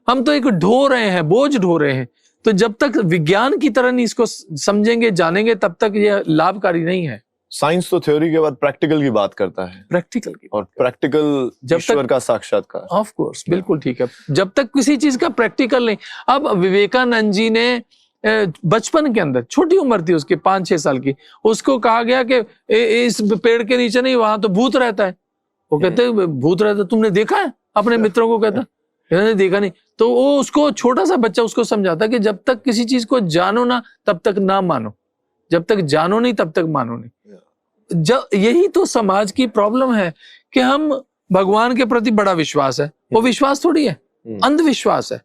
हम तो एक ढो रहे हैं, बोझ ढो रहे हैं। तो जब तक विज्ञान की तरह नहीं इसको समझेंगे, जानेंगे, तब तक ये लाभकारी नहीं है। साइंस तो थ्योरी के बाद प्रैक्टिकल की बात करता है, प्रैक्टिकल की, और प्रैक्टिकल ईश्वर का साक्षात्कार। ऑफ कोर्स, बिल्कुल ठीक है। जब तक किसी चीज का प्रैक्टिकल नहीं। अब विवेकानंद जी ने बचपन के अंदर, छोटी उम्र थी उसकी, 5-6 साल की, उसको कहा गया कि इस पेड़ के नीचे नहीं, वहां तो भूत रहता है। वो कहते भूत रहता, तुमने देखा है? अपने मित्रों को कहता, मैंने देखा नहीं। तो वो उसको, छोटा सा बच्चा उसको समझाता कि जब तक किसी चीज को जानो ना, तब तक ना मानो, जब तक जानो नहीं तब तक मानो नहीं। यही तो समाज की प्रॉब्लम है कि हम, भगवान के प्रति बड़ा विश्वास है, वो विश्वास थोड़ी है, अंधविश्वास है।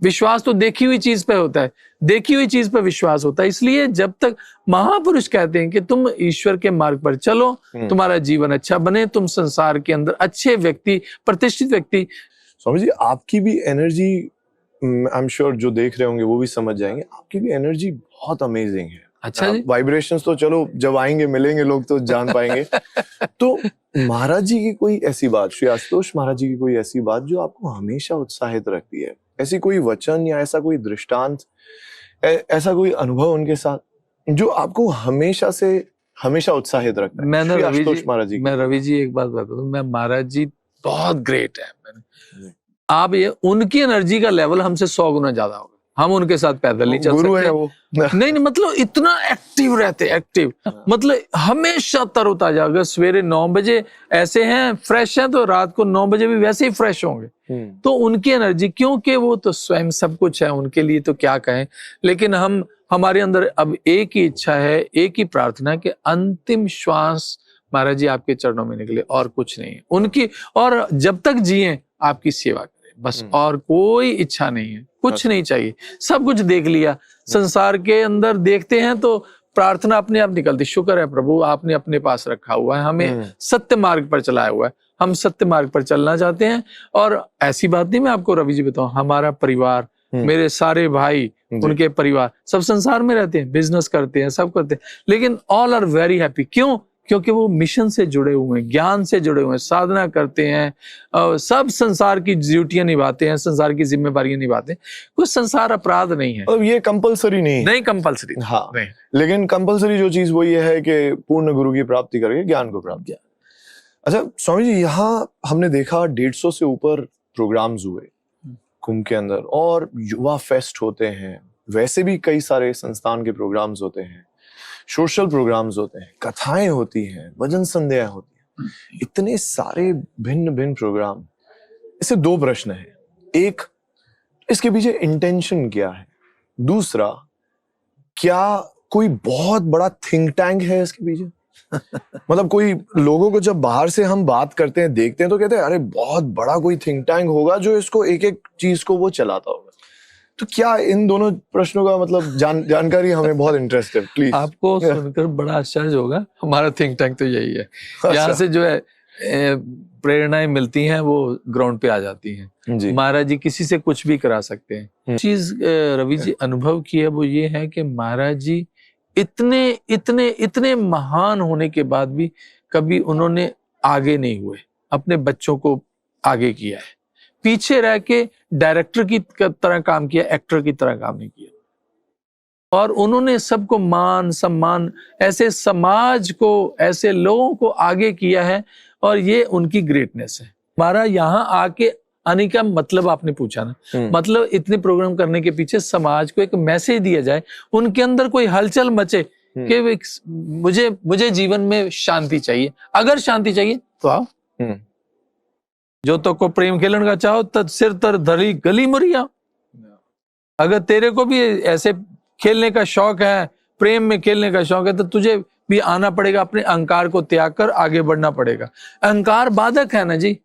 विश्वास तो देखी हुई चीज पे होता है, देखी हुई चीज पे विश्वास होता है। इसलिए जब तक महापुरुष कहते हैं कि तुम ईश्वर के मार्ग पर चलो, तुम्हारा जीवन अच्छा बने, तुम संसार के अंदर अच्छे व्यक्ति, प्रतिष्ठित व्यक्ति। स्वामी जी, आपकी भी एनर्जी, आई एम श्योर जो देख रहे होंगे वो भी समझ जाएंगे, आपकी भी एनर्जी बहुत अमेजिंग है। अच्छा जी। वाइब्रेशंस तो चलो जब आएंगे, मिलेंगे लोग तो जान पाएंगे। तो महाराज जी की कोई ऐसी बात, श्री आशुतोष महाराज जी की कोई ऐसी बात जो आपको हमेशा उत्साहित रखती है, ऐसी कोई वचन या ऐसा कोई दृष्टांत, ऐसा कोई अनुभव उनके साथ जो आपको हमेशा उत्साहित रखता है? मैं रवि जी एक बात बता दूं, मैं, महाराज जी बहुत ग्रेट है। आप ये, उनकी एनर्जी का लेवल हमसे 100 गुना ज्यादा होगा। हम उनके साथ पैदल नहीं चल सकते। गुरु है वो। नहीं, मतलब इतना एक्टिव रहते, एक्टिव, मतलब हमेशा तरोताजा। अगर सवेरे 9 बजे ऐसे हैं, फ्रेश हैं, तो रात को 9 बजे भी वैसे ही फ्रेश होंगे। तो उनकी एनर्जी, क्योंकि वो तो स्वयं सब कुछ है, उनके लिए तो क्या कहें। लेकिन हमारे अंदर अब एक ही इच्छा है, एक ही प्रार्थना कि अंतिम श्वास महाराज जी आपके चरणों में निकले, और कुछ नहीं है उनकी। और जब तक जिए आपकी सेवा करें, बस, और कोई इच्छा नहीं है, कुछ नहीं चाहिए। सब कुछ देख लिया संसार के अंदर, देखते हैं तो प्रार्थना अपने आप निकलती। शुक्र है प्रभु, आपने अपने पास रखा हुआ है, हमें सत्य मार्ग पर चलाया हुआ है, हम सत्य मार्ग पर चलना चाहते हैं। और ऐसी बात नहीं, मैं आपको रवि जी बताऊं, हमारा परिवार, मेरे सारे भाई, उनके परिवार, सब संसार में रहते हैं, बिजनेस करते हैं, सब करते हैं, लेकिन ऑल आर वेरी हैप्पी। क्यों? क्योंकि वो मिशन से जुड़े हुए हैं, ज्ञान से जुड़े हुए हैं, साधना करते हैं, सब संसार की ड्यूटियां निभाते हैं, संसार की जिम्मेदारियां निभाते हैं। कोई संसार अपराध नहीं है। अब ये कंपलसरी नहीं है। नहीं कंपलसरी, हाँ नहीं। लेकिन कंपलसरी जो चीज वो ये है कि पूर्ण गुरु की प्राप्ति करके ज्ञान को प्राप्त किया। अच्छा स्वामी जी, यहाँ हमने देखा 150 से ऊपर प्रोग्राम्स हुए कुंभ के अंदर, और युवा फेस्ट होते हैं, वैसे भी कई सारे संस्थान के प्रोग्राम्स होते हैं, सोशल प्रोग्राम्स होते हैं, कथाएं होती हैं, भजन संध्या होती हैं, इतने सारे भिन्न भिन्न प्रोग्राम। इससे दो प्रश्न हैं। एक, इसके पीछे इंटेंशन क्या है? दूसरा, क्या कोई बहुत बड़ा थिंक टैंक है इसके पीछे? मतलब कोई लोगों को जब बाहर से हम बात करते हैं, देखते हैं, तो कहते हैं अरे बहुत बड़ा कोई थिंक टैंक होगा जो इसको एक एक चीज को वो चलाता होगा। तो क्या इन दोनों प्रश्नों का मतलब जानकारी हमें बहुत इंटरेस्ट है, प्लीज। आपको सुनकर बड़ा आश्चर्य होगा, हमारा थिंक टैंक तो यही है। यहाँ से जो है प्रेरणाएं मिलती हैं वो ग्राउंड पे आ जाती हैं। महाराज जी किसी से कुछ भी करा सकते हैं। चीज रवि जी अनुभव की है वो ये है कि महाराज जी इतने इतने इतने महान होने के बाद भी कभी उन्होंने आगे नहीं हुए, अपने बच्चों को आगे किया है, पीछे रह के डायरेक्टर की तरह काम किया, एक्टर की तरह काम नहीं किया। और उन्होंने सबको मान सम्मान, ऐसे समाज को, ऐसे लोगों को आगे किया है, और ये उनकी ग्रेटनेस है। हमारा यहाँ आके आने का मतलब आपने पूछा ना, मतलब इतने प्रोग्राम करने के पीछे समाज को एक मैसेज दिया जाए, उनके अंदर कोई हलचल मचे कि मुझे जीवन में शांति चाहिए। अगर शांति चाहिए तो आओ, जो तो को प्रेम खेलन का चाहो तद सिर तर धरी गली मुरिया। अगर तेरे को भी ऐसे खेलने का शौक है, प्रेम में खेलने का शौक है, तो तुझे भी आना पड़ेगा, अपने अहंकार को त्याग कर आगे बढ़ना पड़ेगा। अहंकार बाधक है ना जी।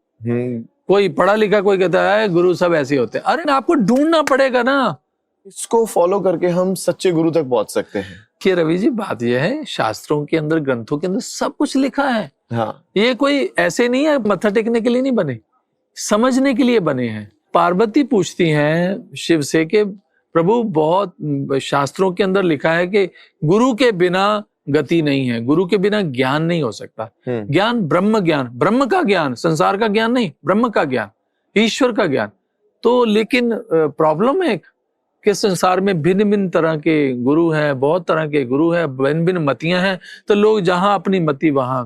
कोई पढ़ा लिखा कोई कहता है गुरु सब ऐसे होते हैं, अरे आपको ढूंढना पड़ेगा ना। इसको फॉलो करके हम सच्चे गुरु तक पहुंच सकते हैं। कि रवि जी बात यह है, शास्त्रों के अंदर, ग्रंथों के अंदर सब कुछ लिखा है। हाँ। ये कोई ऐसे नहीं है मत्था टेकने के लिए नहीं बने, समझने के लिए बने हैं। पार्वती पूछती हैं शिव से कि प्रभु बहुत शास्त्रों के अंदर लिखा है कि गुरु के बिना गति नहीं है, गुरु के बिना ज्ञान नहीं हो सकता। ज्ञान ब्रह्म ज्ञान, ब्रह्म का ज्ञान, संसार का ज्ञान नहीं, ब्रह्म का ज्ञान, ईश्वर का ज्ञान। तो लेकिन प्रॉब्लम है कि संसार में भिन्न भिन्न तरह के गुरु हैं, बहुत तरह के गुरु हैं, भिन्न भिन्न मतियां हैं, तो लोग जहां अपनी मति वहां।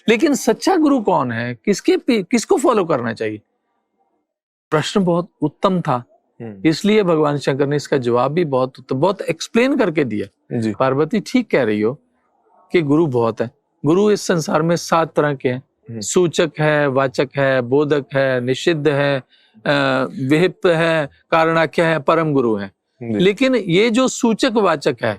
लेकिन सच्चा गुरु कौन है, किसको फॉलो करना चाहिए? प्रश्न बहुत उत्तम था, इसलिए भगवान शंकर ने इसका जवाब भी बहुत एक्सप्लेन करके दिया। पार्वती ठीक कह रही हो कि गुरु बहुत है। गुरु इस संसार में 7 तरह के हैं। सूचक है, वाचक है, बोधक है, निषिद्ध है, विहिप है, कारणाख्य है, परम गुरु है। लेकिन ये जो सूचक वाचक है,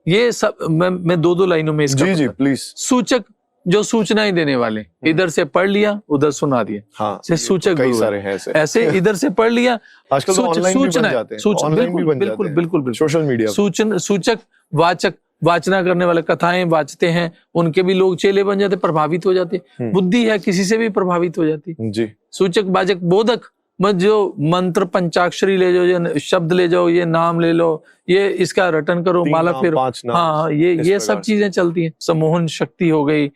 ये सब मैं 2 लाइनों में इसका जी प्लीज। सूचक जो सूचनाएं देने वाले, इधर से पढ़ लिया उधर सुना दिया। हाँ, सूचक कई सारे हैं ऐसे इधर से पढ़ लिया। आजकल तो ऑनलाइन भी बन जाते हैं, ऑनलाइन भी बन जाते हैं, बिल्कुल सोशल मीडिया। सूचक वाचक, वाचना करने वाले कथाएं वाचते हैं, उनके भी लोग चेले बन जाते, प्रभावित हो जाते। बुद्धि है किसी से भी प्रभावित हो जाती जी। सूचक वाचक बोधक, जो मंत्र पंचाक्षरी ले जाओ, ये शब्द ले जाओ, ये नाम ले लो, ये इसका रटन करो, माला फिर, हाँ ये सब चीजें चलती हैं। सम्मोहन शक्ति हो गई,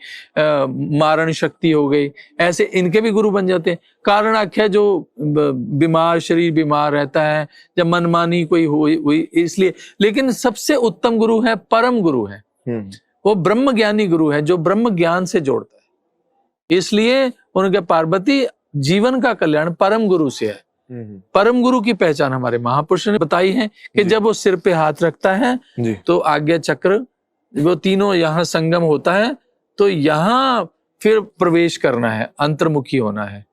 मारण शक्ति हो गई, ऐसे इनके भी गुरु बन जाते हैं। कारणाख्य जो बीमार, शरीर बीमार रहता है, जब मनमानी कोई हुई इसलिए। लेकिन सबसे उत्तम गुरु है, परम गुरु है, वो ब्रह्म ज्ञानी गुरु है, जो ब्रह्म ज्ञान से जोड़ता है। इसलिए उनके पार्वती जीवन का कल्याण परम गुरु से है। परम गुरु की पहचान हमारे महापुरुषों ने बताई है कि जब वो सिर पे हाथ रखता है तो आज्ञा चक्र, वो तीनों यहाँ संगम होता है, तो यहाँ फिर प्रवेश करना है, अंतर्मुखी होना है।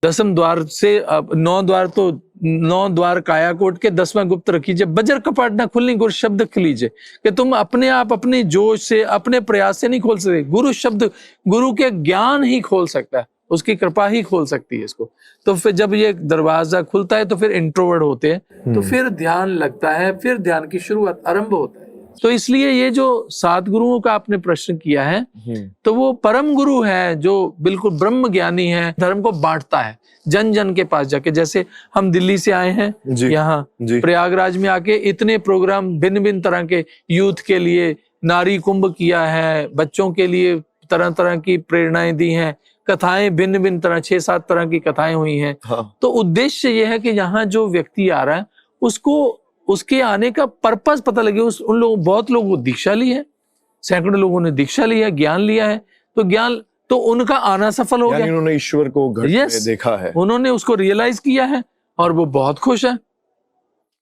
10वें द्वार से 9 द्वार, तो 9 द्वार कायाकोट के 10वां गुप्त रखीजिए, बजर कपाट ना खुलनी गुरु शब्द खिलीजिए। कि तुम अपने आप अपने जोश से, अपने प्रयास से नहीं खोल सकते। गुरु शब्द, गुरु के ज्ञान ही खोल सकता है, उसकी कृपा ही खोल सकती है इसको। तो फिर जब ये दरवाजा खुलता है तो फिर इंट्रोवर्ट होते हैं, तो फिर ध्यान लगता है, फिर ध्यान की शुरुआत आरंभ होता है। तो इसलिए ये जो 7 गुरुओं का आपने प्रश्न किया है, तो वो परम गुरु है जो बिल्कुल ब्रह्म ज्ञानी है, धर्म को बांटता है जन जन के पास जाके। जैसे हम दिल्ली से आए हैं यहाँ प्रयागराज में आके, इतने प्रोग्राम भिन्न भिन्न तरह के यूथ के लिए, नारी कुंभ किया है, बच्चों के लिए तरह तरह की प्रेरणाएं दी हैं, कथाएं भिन्न भिन्न तरह 6-7 तरह की कथाएं हुई हैं। हाँ। तो उद्देश्य यह है कि यहाँ जो व्यक्ति आ रहा है उसको उसके आने का पर्पस पता लगे। उन लोगों बहुत लोगों दीक्षा ली है, सैकड़ों लोगों ने दीक्षा लिया है, ज्ञान लिया है, तो ज्ञान तो उनका आना सफल हो गया। उन्होंने ईश्वर को घट में देखा है, उन्होंने उसको रियलाइज किया है और वो बहुत खुश है,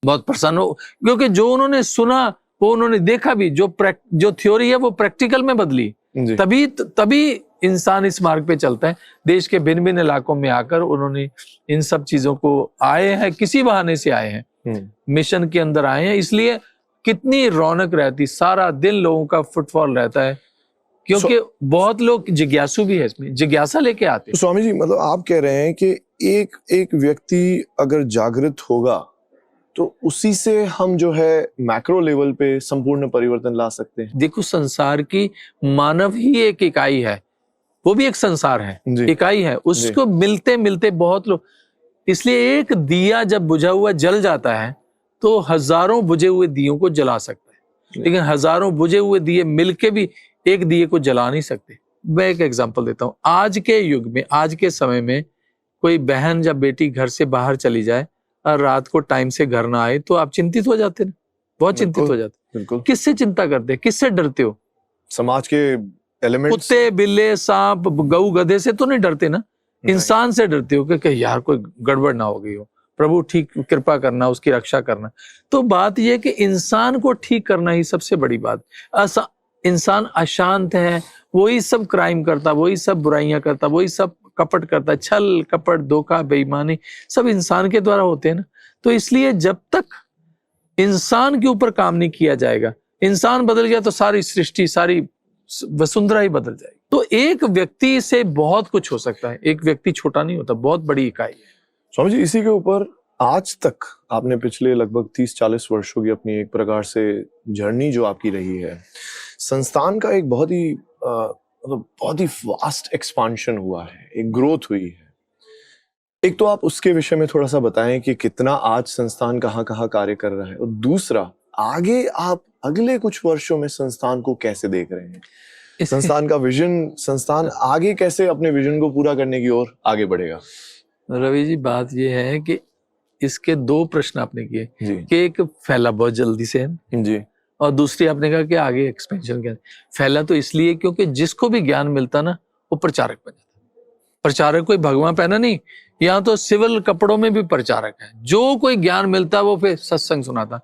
बहुत प्रसन्न हो, क्योंकि जो उन्होंने सुना वो उन्होंने देखा भी। जो थ्योरी है वो प्रैक्टिकल में बदली, तभी इंसान इस मार्ग पे चलता है। देश के भिन्न भिन्न इलाकों में आकर उन्होंने इन सब चीजों को आए हैं, किसी बहाने से आए हैं, मिशन के अंदर आए हैं, इसलिए कितनी रौनक रहती, सारा दिन लोगों का फुटफॉल रहता है, क्योंकि बहुत लोग जिज्ञासु भी है, इसमें जिज्ञासा लेके आते हैं। स्वामी जी, मतलब आप कह रहे हैं कि एक व्यक्ति अगर जागृत होगा तो उसी से हम जो है मैक्रो लेवल पे संपूर्ण परिवर्तन ला सकते हैं। देखो, संसार की मानव ही एक इकाई है, वो भी एक संसार है, इकाई है, उसको मिलते मिलते बहुत लोग, इसलिए एक दिया जब बुझा हुआ जल जाता है तो हजारों बुझे हुए दियों को जला सकता है, लेकिन हजारों बुझे हुए दिए मिलके भी एक दिए को जला नहीं सकते। मैं एक एग्जांपल देता हूँ। आज के युग में, आज के समय में कोई बहन या बेटी घर से बाहर चली जाए और रात को टाइम से घर ना आए तो आप चिंतित हो जाते हैं, बहुत चिंतित हो जाते हैं। किससे चिंता करते हैं, किससे डरते हो? समाज के एलिमेंट्स, कुत्ते बिल्ले सांप गऊ गधे से तो नहीं डरते ना, इंसान से डरते हो कि यार कोई गड़बड़ ना हो गई हो, प्रभु ठीक कृपा करना, उसकी रक्षा करना। तो बात यह कि इंसान को ठीक करना ही सबसे बड़ी बात। इंसान अशांत है, वही सब क्राइम करता, वही सब बुराइयां करता, वही सब कपट करता, छल कपट धोखा बेईमानी सब इंसान के द्वारा होते हैं ना। तो इसलिए जब तक इंसान के ऊपर काम नहीं किया जाएगा, इंसान बदल गया तो सारी सृष्टि, सारी वसुंधरा ही बदल जाएगी। तो एक व्यक्ति से बहुत कुछ हो सकता है, एक व्यक्ति छोटा नहीं होता, बहुत बड़ी इकाई है। स्वामी जी, इसी के ऊपर आज तक आपने पिछले लगभग 30-40 वर्षों की अपनी एक प्रकार से जर्नी जो आपकी रही है, संस्थान का एक बहुत ही बहुत ही वास्ट एक्सपांशन हुआ है, एक ग्रोथ हुई है। एक तो आप उसके विषय में थोड़ा सा बताएं कि कितना आज संस्थान कहाँ कार्य कर रहा है, और दूसरा आगे आप अगले कुछ वर्षों में संस्थान को कैसे देख रहे हैं, संस्थान का विजन, संस्थान आगे कैसे अपने विजन को पूरा करने की ओर आगे बढ़ेगा। रवि जी, बात यह है कि इसके 2 प्रश्न आपने किए कि एक फैला बहुत जल्दी से है जी, और दूसरी आपने कहा कि आगे एक्सपेंशन क्या। फैला तो इसलिए क्योंकि जिसको भी ज्ञान मिलता ना वो प्रचारक बन जाता। प्रचारक कोई भगवान पहना नहीं, यहाँ तो सिविल कपड़ों में भी प्रचारक है। जो कोई ज्ञान मिलता वो फिर सत्संग सुनाता,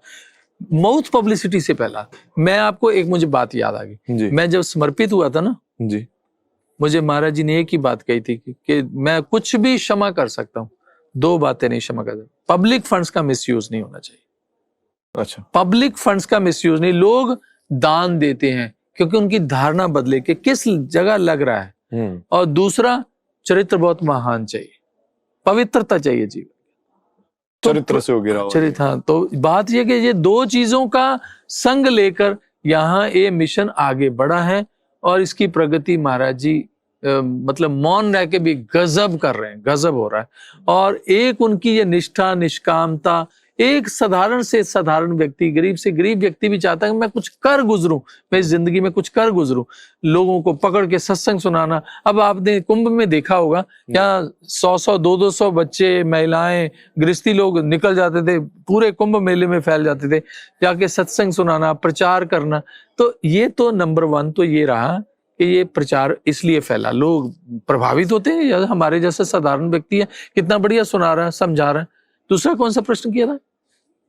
माउथ पब्लिसिटी से पहला। मैं आपको एक, मुझे बात याद आ गई, मैं जब समर्पित हुआ था ना जी, मुझे महाराज जी ने एक ही बात कही थी कि मैं कुछ भी क्षमा कर सकता हूँ, 2 बातें नहीं क्षमा कर सकता। पब्लिक फंड्स का मिसयूज नहीं होना चाहिए। अच्छा, पब्लिक फंड्स का मिसयूज नहीं। लोग दान देते हैं क्योंकि उनकी धारणा बदले कि किस जगह लग रहा है, और दूसरा चरित्र बहुत महान चाहिए, पवित्रता चाहिए जीवन, चरित्र से हो गिरा चरित्र। हाँ, तो बात यह कि ये 2 चीजों का संग लेकर यहाँ ये मिशन आगे बढ़ा है, और इसकी प्रगति महाराज जी मतलब मौन रह के भी गजब कर रहे हैं, गजब हो रहा है। और एक उनकी ये निष्ठा, निष्कामता, एक साधारण से साधारण व्यक्ति, गरीब से गरीब व्यक्ति भी चाहता है कि मैं कुछ कर गुजरूं, मैं इस जिंदगी में कुछ कर गुजरूं, लोगों को पकड़ के सत्संग सुनाना। अब आपने कुंभ में देखा होगा क्या 100-100, 200-200 बच्चे, महिलाएं, गृहस्थी लोग निकल जाते थे, पूरे कुंभ मेले में फैल जाते थे, जाके सत्संग सुनाना, प्रचार करना। तो ये तो नंबर 1 तो ये रहा कि ये प्रचार इसलिए फैला, लोग प्रभावित होते हैं, या हमारे जैसे साधारण व्यक्ति है कितना बढ़िया सुना रहा है, समझा रहा है। दूसरा कौन सा प्रश्न किया था?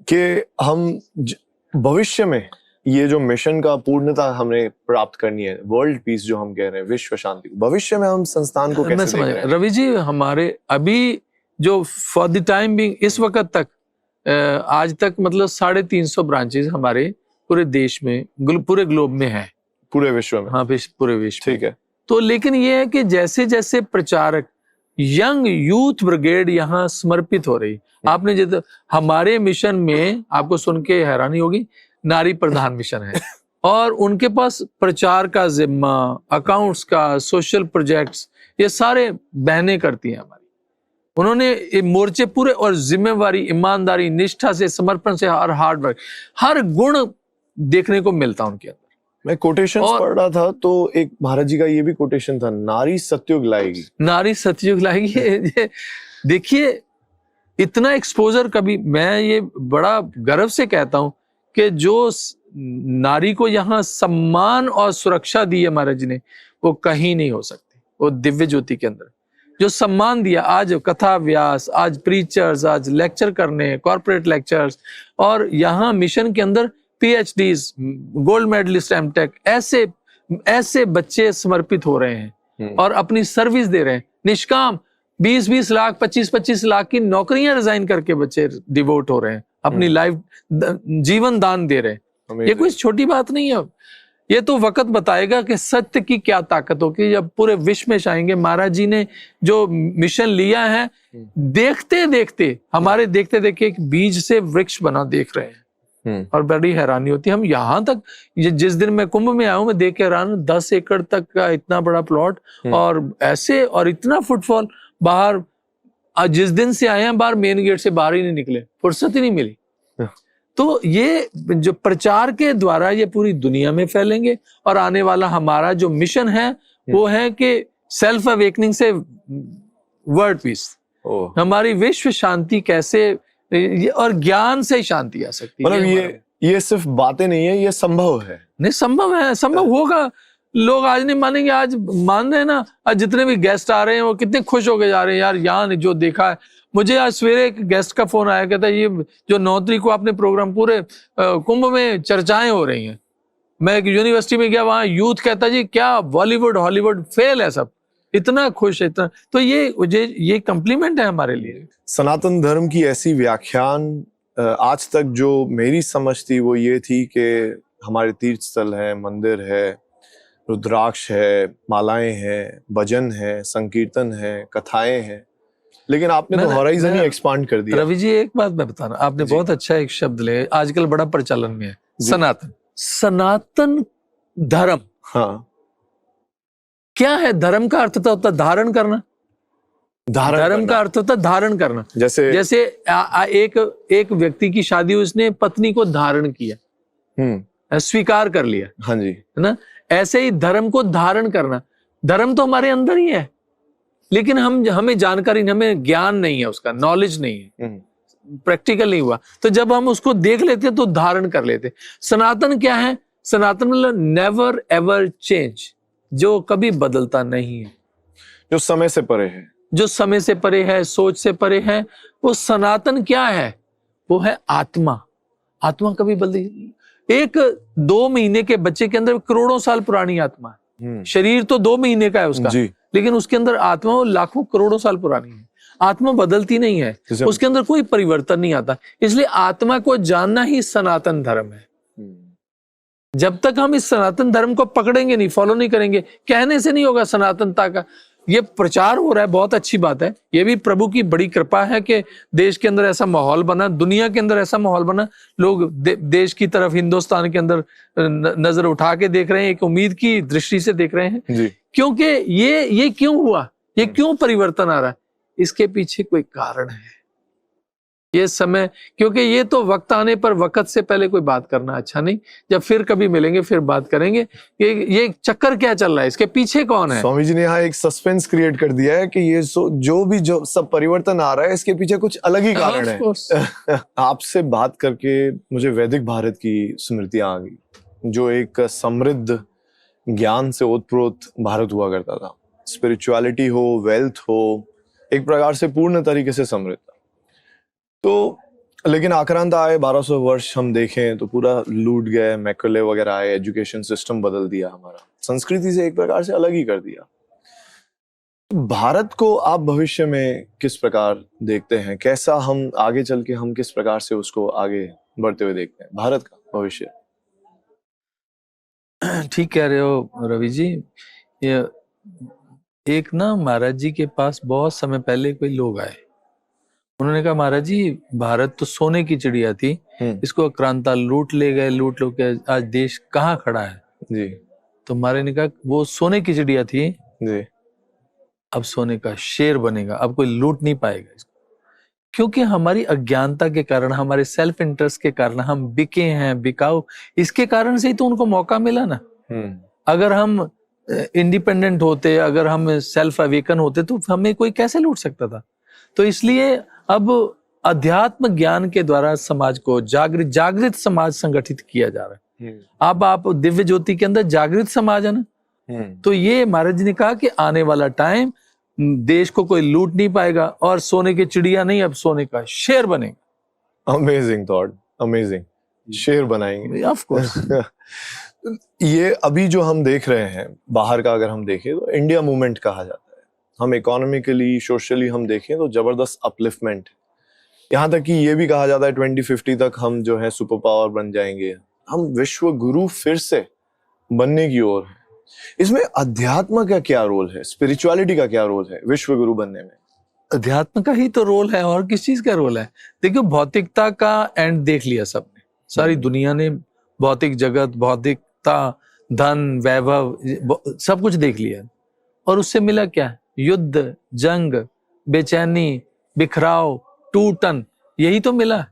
कि हम भविष्य में ये जो मिशन का पूर्णता हमें प्राप्त करनी है, वर्ल्ड पीस जो हम कह रहे हैं, विश्व शांति, भविष्य में हम संस्थान को कैसे देख रहे हैं? रवि जी, हमारे अभी जो फॉर द टाइम बीइंग इस वक्त तक आज तक मतलब 350 ब्रांचेस हमारे पूरे देश में, पूरे ग्लोब में है, पूरे विश्व में। हाँ, पूरे विश्व। ठीक है। तो लेकिन ये है कि जैसे जैसे प्रचारक, यंग यूथ ब्रिगेड यहाँ समर्पित हो रही, आपने जो हमारे मिशन में, आपको सुन के हैरानी होगी, नारी प्रधान मिशन है और उनके पास प्रचार का जिम्मा, अकाउंट्स का, सोशल प्रोजेक्ट्स, ये सारे बहनें करती हैं हमारी। उन्होंने ये मोर्चे पूरे, और जिम्मेवारी, ईमानदारी, निष्ठा से, समर्पण से, और हार्ड वर्क, हर गुण देखने को मिलता उनके अंदर। मैं कोटेशंस और- पढ़ रहा था तो एक महाराज जी का ये भी कोटेशन था, नारी सत्युग लाएगी। नारी सतयुग लाएगी। ये देखिए, इतना एक्सपोजर कभी, मैं ये बड़ा गर्व से कहता हूं कि जो नारी को यहाँ सम्मान और सुरक्षा दी है महाराज जी ने, वो कहीं नहीं हो सकती। वो दिव्य ज्योति के अंदर जो सम्मान दिया, आज कथा व्यास, आज प्रीचर्स, आज लेक्चर करने, कॉर्पोरेट लेक्चर्स, और यहाँ मिशन के अंदर PhDs, गोल्ड मेडलिस्ट, एमटेक, ऐसे ऐसे बच्चे समर्पित हो रहे हैं और अपनी सर्विस दे रहे हैं निष्काम। 20-20 लाख, 25-25 लाख की नौकरियां रिजाइन करके बच्चे डिवोट हो रहे हैं, अपनी लाइफ जीवन दान दे रहे हैं। ये कोई छोटी बात नहीं है। ये तो वक्त बताएगा कि सत्य की क्या ताकत होगी जब पूरे विश्व में छाएंगे। महाराज जी ने जो मिशन लिया है, देखते देखते हमारे देखते देखते एक बीज से वृक्ष बना देख रहे हैं, और बड़ी हैरानी होती है। हम यहाँ तक, जिस दिन मैं कुंभ में आया हूं, मैं देख के हैरान, 10 एकड़ तक का इतना बड़ा प्लॉट, और ऐसे, और इतना फुटफॉल बाहर। आज जिस दिन से आए हैं, बाहर मेन गेट से बाहर ही नहीं निकले, फुर्सत ही नहीं मिली। तो ये जो प्रचार के द्वारा ये पूरी दुनिया में फैलेंगे, और आने वाला हमारा जो मिशन है वो है कि सेल्फ अवेकनिंग से वर्ल्ड पीस, हमारी विश्व शांति कैसे, और ज्ञान से शांति आ सकती है। मतलब ये सिर्फ बातें नहीं है, ये संभव है। नहीं, संभव है, संभव होगा। लोग आज नहीं मानेंगे, आज मान रहे हैं ना। आज जितने भी गेस्ट आ रहे हैं वो कितने खुश होके जा रहे हैं, यार यहाँ जो देखा है। मुझे आज सवेरे एक गेस्ट का फोन आया, कहता है ये जो 9 तारीख को आपने प्रोग्राम, पूरे कुंभ में चर्चाएं हो रही हैं। मैं एक यूनिवर्सिटी में गया, वहां यूथ कहता जी क्या बॉलीवुड हॉलीवुड फेल है, सब इतना खुश है, इतना। तो ये कम्प्लीमेंट है हमारे लिए। सनातन धर्म की ऐसी व्याख्यान आज तक जो मेरी समझ थी वो ये थी कि हमारे तीर्थ स्थल है, मंदिर है, रुद्राक्ष है, मालाएं हैं, भजन है, संकीर्तन है, कथाएं हैं। लेकिन आपने तो हॉराइजन ही एक्सपांड कर दिया। रवि जी, एक बात मैं बता रहा हूं, आपने बहुत अच्छा एक शब्द ले, आजकल बड़ा प्रचलन में है, सनातन। सनातन धर्म, हाँ, क्या है? धर्म का अर्थ होता है धारण करना। धर्म का अर्थ होता है धारण करना। जैसे एक व्यक्ति की शादी हुई, उसने पत्नी को धारण किया, स्वीकार कर लिया, हाँ जी, है ना। ऐसे ही धर्म को धारण करना। धर्म तो हमारे अंदर ही है, लेकिन हमें जानकारी, हमें ज्ञान नहीं है, उसका नॉलेज नहीं है, प्रैक्टिकल नहीं हुआ। तो जब हम उसको देख लेते तो धारण कर लेते। सनातन क्या है? सनातन मतलब नेवर एवर चेंज, जो कभी बदलता नहीं है, जो समय से परे है, जो समय से परे है, सोच से परे है। वो सनातन क्या है? वो है आत्मा। आत्मा कभी बदली। एक 2 महीने के बच्चे के अंदर करोड़ों साल पुरानी आत्मा है। शरीर तो 2 महीने का है उसका, लेकिन उसके अंदर आत्मा वो लाखों करोड़ों साल पुरानी है। आत्मा बदलती नहीं है, उसके अंदर कोई परिवर्तन नहीं आता। इसलिए आत्मा को जानना ही सनातन धर्म है। जब तक हम इस सनातन धर्म को पकड़ेंगे नहीं, फॉलो नहीं करेंगे, कहने से नहीं होगा सनातनता का। ये प्रचार हो रहा है, बहुत अच्छी बात है। ये भी प्रभु की बड़ी कृपा है कि देश के अंदर ऐसा माहौल बना, दुनिया के अंदर ऐसा माहौल बना। लोग देश की तरफ, हिंदुस्तान के अंदर नजर उठा के देख रहे हैं, एक उम्मीद की दृष्टि से देख रहे हैं। क्योंकि ये क्यों हुआ, ये क्यों परिवर्तन आ रहा है, इसके पीछे कोई कारण है। ये समय, क्योंकि ये तो वक्त आने पर, वक्त से पहले कोई बात करना अच्छा नहीं। जब फिर कभी मिलेंगे फिर बात करेंगे। ये चक्कर क्या चल रहा है, इसके पीछे कौन है। स्वामी जी ने यहाँ एक सस्पेंस क्रिएट कर दिया है कि ये जो सब परिवर्तन आ रहा है, इसके पीछे कुछ अलग ही कारण है। आपसे बात करके मुझे वैदिक भारत की स्मृतियां आ गई, जो एक समृद्ध ज्ञान से ओतप्रोत भारत हुआ करता था। स्पिरिचुअलिटी हो, वेल्थ हो, एक प्रकार से पूर्ण तरीके से समृद्ध। तो लेकिन आक्रांत आए 1200 वर्ष हम देखें तो पूरा लूट गए, मैकुले वगैरह आए, एजुकेशन सिस्टम बदल दिया, हमारा संस्कृति से एक प्रकार से अलग ही कर दिया। भारत को आप भविष्य में किस प्रकार देखते हैं? कैसा हम आगे चल के हम किस प्रकार से उसको आगे बढ़ते हुए देखते हैं, भारत का भविष्य? ठीक कह रहे हो रवि जी। ये एक ना महाराज जी के पास बहुत समय पहले कोई लोग आए, उन्होंने कहा महाराज जी भारत तो सोने की चिड़िया थी, इसको आक्रांता लूट ले गए, लूट लो के आज देश कहाँ खड़ा है जी। तो महाराज ने कहा वो सोने की चिड़िया थी जी, अब सोने का शेर बनेगा, अब कोई लूट नहीं पाएगा इसको। क्योंकि हमारी अज्ञानता के कारण, हमारे सेल्फ इंटरेस्ट के कारण हम बिके हैं, बिकाऊ, इसके कारण से ही तो उनको मौका मिला ना। अगर हम इंडिपेंडेंट होते, अगर हम सेल्फ अवेकन होते तो हमें कोई कैसे लूट सकता था। तो इसलिए अब अध्यात्म ज्ञान के द्वारा समाज को जागृत समाज संगठित किया जा रहा है। अब आप दिव्य ज्योति के अंदर जागृत समाज है ना, तो ये महाराज जी ने कहा कि आने वाला टाइम देश को कोई लूट नहीं पाएगा और सोने की चिड़िया नहीं, अब सोने का शेर बनेगा। Amazing thought, amazing. शेर बनाएंगे, ऑफ कोर्स। ये अभी जो हम देख रहे हैं बाहर का, अगर हम देखें तो इंडिया मूवमेंट कहा जाता है। हम इकोनॉमिकली, सोशली हम देखें तो जबरदस्त अपलिफ्टमेंट। यहाँ तक कि ये भी कहा जाता है 2050 तक हम जो है सुपर पावर बन जाएंगे, हम विश्व गुरु फिर से बनने की ओर है। इसमें अध्यात्म का क्या रोल है, स्पिरिचुअलिटी का क्या रोल है विश्व गुरु बनने में? अध्यात्म का ही तो रोल है, और किस चीज का रोल है? देखियो, भौतिकता का एंड देख लिया सबने, सारी दुनिया ने भौतिक जगत, भौतिकता, धन, वैभव, सब कुछ देख लिया, और उससे मिला क्या? युद्ध, जंग, बेचैनी, बिखराव, टूटन, यही तो मिला।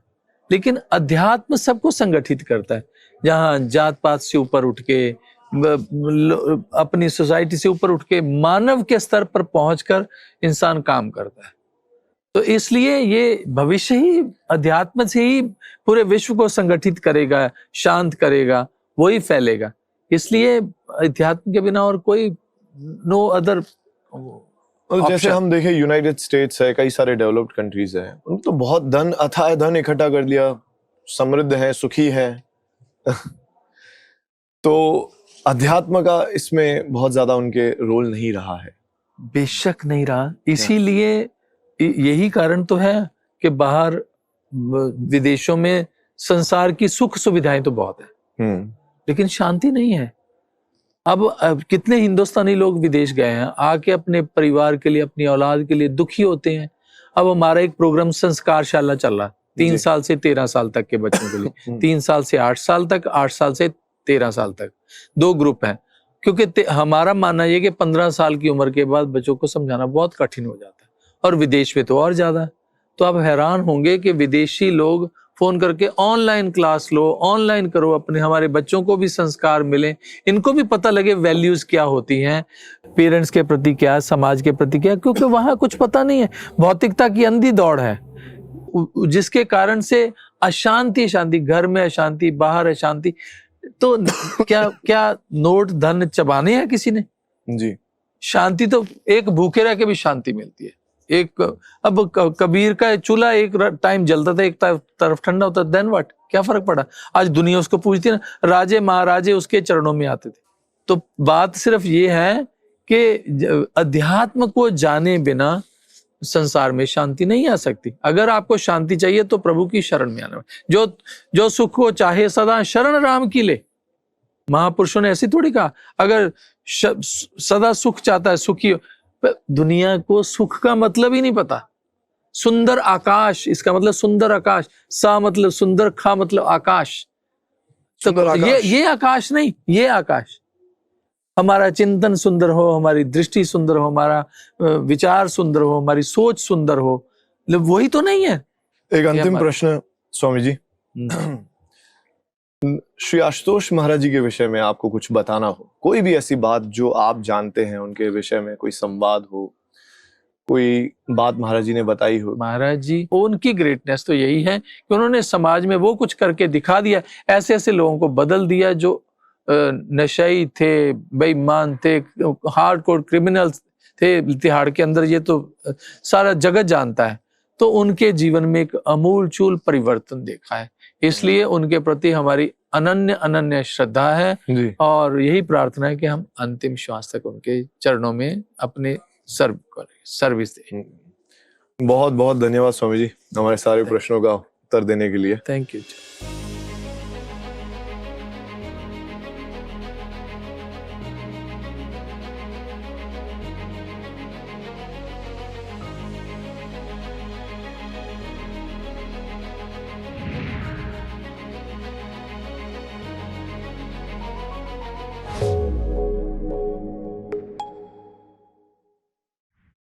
लेकिन अध्यात्म सबको संगठित करता है, जहाँ जात पात से ऊपर उठ के, अपनी सोसाइटी से ऊपर उठ के मानव के स्तर पर पहुंचकर इंसान काम करता है। तो इसलिए ये भविष्य ही अध्यात्म से ही पूरे विश्व को संगठित करेगा, शांत करेगा, वही फैलेगा। इसलिए अध्यात्म के बिना और कोई नो अदर। जैसे हम देखें यूनाइटेड स्टेट्स है, कई सारे डेवलप्ड कंट्रीज है, उन तो बहुत धन, अथाह धन इकट्ठा कर लिया, समृद्ध है, सुखी है। तो अध्यात्म का इसमें बहुत ज्यादा उनके रोल नहीं रहा है। बेशक नहीं रहा। इसीलिए यही कारण तो है कि बाहर विदेशों में संसार की सुख सुविधाएं तो बहुत है, लेकिन शांति नहीं है। अब कितने हिंदुस्तानी लोग विदेश गए हैं, आके अपने परिवार के लिए, अपनी औलाद के लिए दुखी होते हैं। अब हमारा एक प्रोग्राम संस्कारशाला चल रहा है, 3 साल से 13 साल तक के बच्चों के लिए, 3 साल से 8 साल तक, 8 साल से 13 साल तक, 2 ग्रुप हैं। क्योंकि हमारा मानना यह कि 15 साल की उम्र के बाद बच्चों को समझाना बहुत कठिन हो जाता है, और विदेश में तो और ज्यादा। तो आप हैरान होंगे कि विदेशी लोग फोन करके ऑनलाइन क्लास लो, ऑनलाइन करो, अपने हमारे बच्चों को भी संस्कार मिले, इनको भी पता लगे वैल्यूज क्या होती हैं, पेरेंट्स के प्रति क्या, समाज के प्रति क्या, क्योंकि वहां कुछ पता नहीं है। भौतिकता की अंधी दौड़ है, जिसके कारण से अशांति, शांति, घर में अशांति, बाहर अशांति। तो क्या नोट धन चबाने हैं किसी ने? जी, शांति तो एक भूखे रह के भी शांति मिलती है। एक अब कबीर का चूल्हा एक टाइम जलता था, एक तरफ ठंडा होता, देन व्हाट, क्या फर्क पड़ा? आज दुनिया उसको पूछती है ना, राजे महाराजे उसके चरणों में आते थे। तो बात सिर्फ ये है कि अध्यात्म को जाने बिना संसार में शांति नहीं आ सकती। अगर आपको शांति चाहिए तो प्रभु की शरण में आना। जो सुख को चाहे सदा शरण राम की ले, महापुरुषों ने ऐसी थोड़ी कहा। अगर सदा सुख चाहता है, सुखी, दुनिया को सुख का मतलब ही नहीं पता। सुंदर आकाश, इसका मतलब सुंदर आकाश, सा मतलब सुंदर, खा मतलब आकाश। तो ये आकाश नहीं, ये आकाश। हमारा चिंतन सुंदर हो, हमारी दृष्टि सुंदर हो, हमारा विचार सुंदर हो, हमारी सोच सुंदर हो, वही तो नहीं है। एक अंतिम प्रश्न स्वामी जी, श्री आशुतोष महाराज जी के विषय में आपको कुछ बताना हो, कोई भी ऐसी बात जो आप जानते हैं उनके विषय में, कोई संवाद हो, कोई बात महाराज जी ने बताई हो? महाराज जी, उनकी ग्रेटनेस तो यही है कि उन्होंने समाज में वो कुछ करके दिखा दिया, ऐसे ऐसे लोगों को बदल दिया जो नशई थे, बेईमान थे, हार्डकोर क्रिमिनल्स थे तिहाड़ के अंदर। ये तो सारा जगत जानता है। तो उनके जीवन में एक अमूलचूल परिवर्तन देखा है, इसलिए उनके प्रति हमारी अनन्य अनन्य श्रद्धा है जी। और यही प्रार्थना है कि हम अंतिम श्वास तक उनके चरणों में अपने सर्विस दें। बहुत बहुत धन्यवाद स्वामी जी हमारे सारे प्रश्नों का उत्तर देने के लिए। Thank you.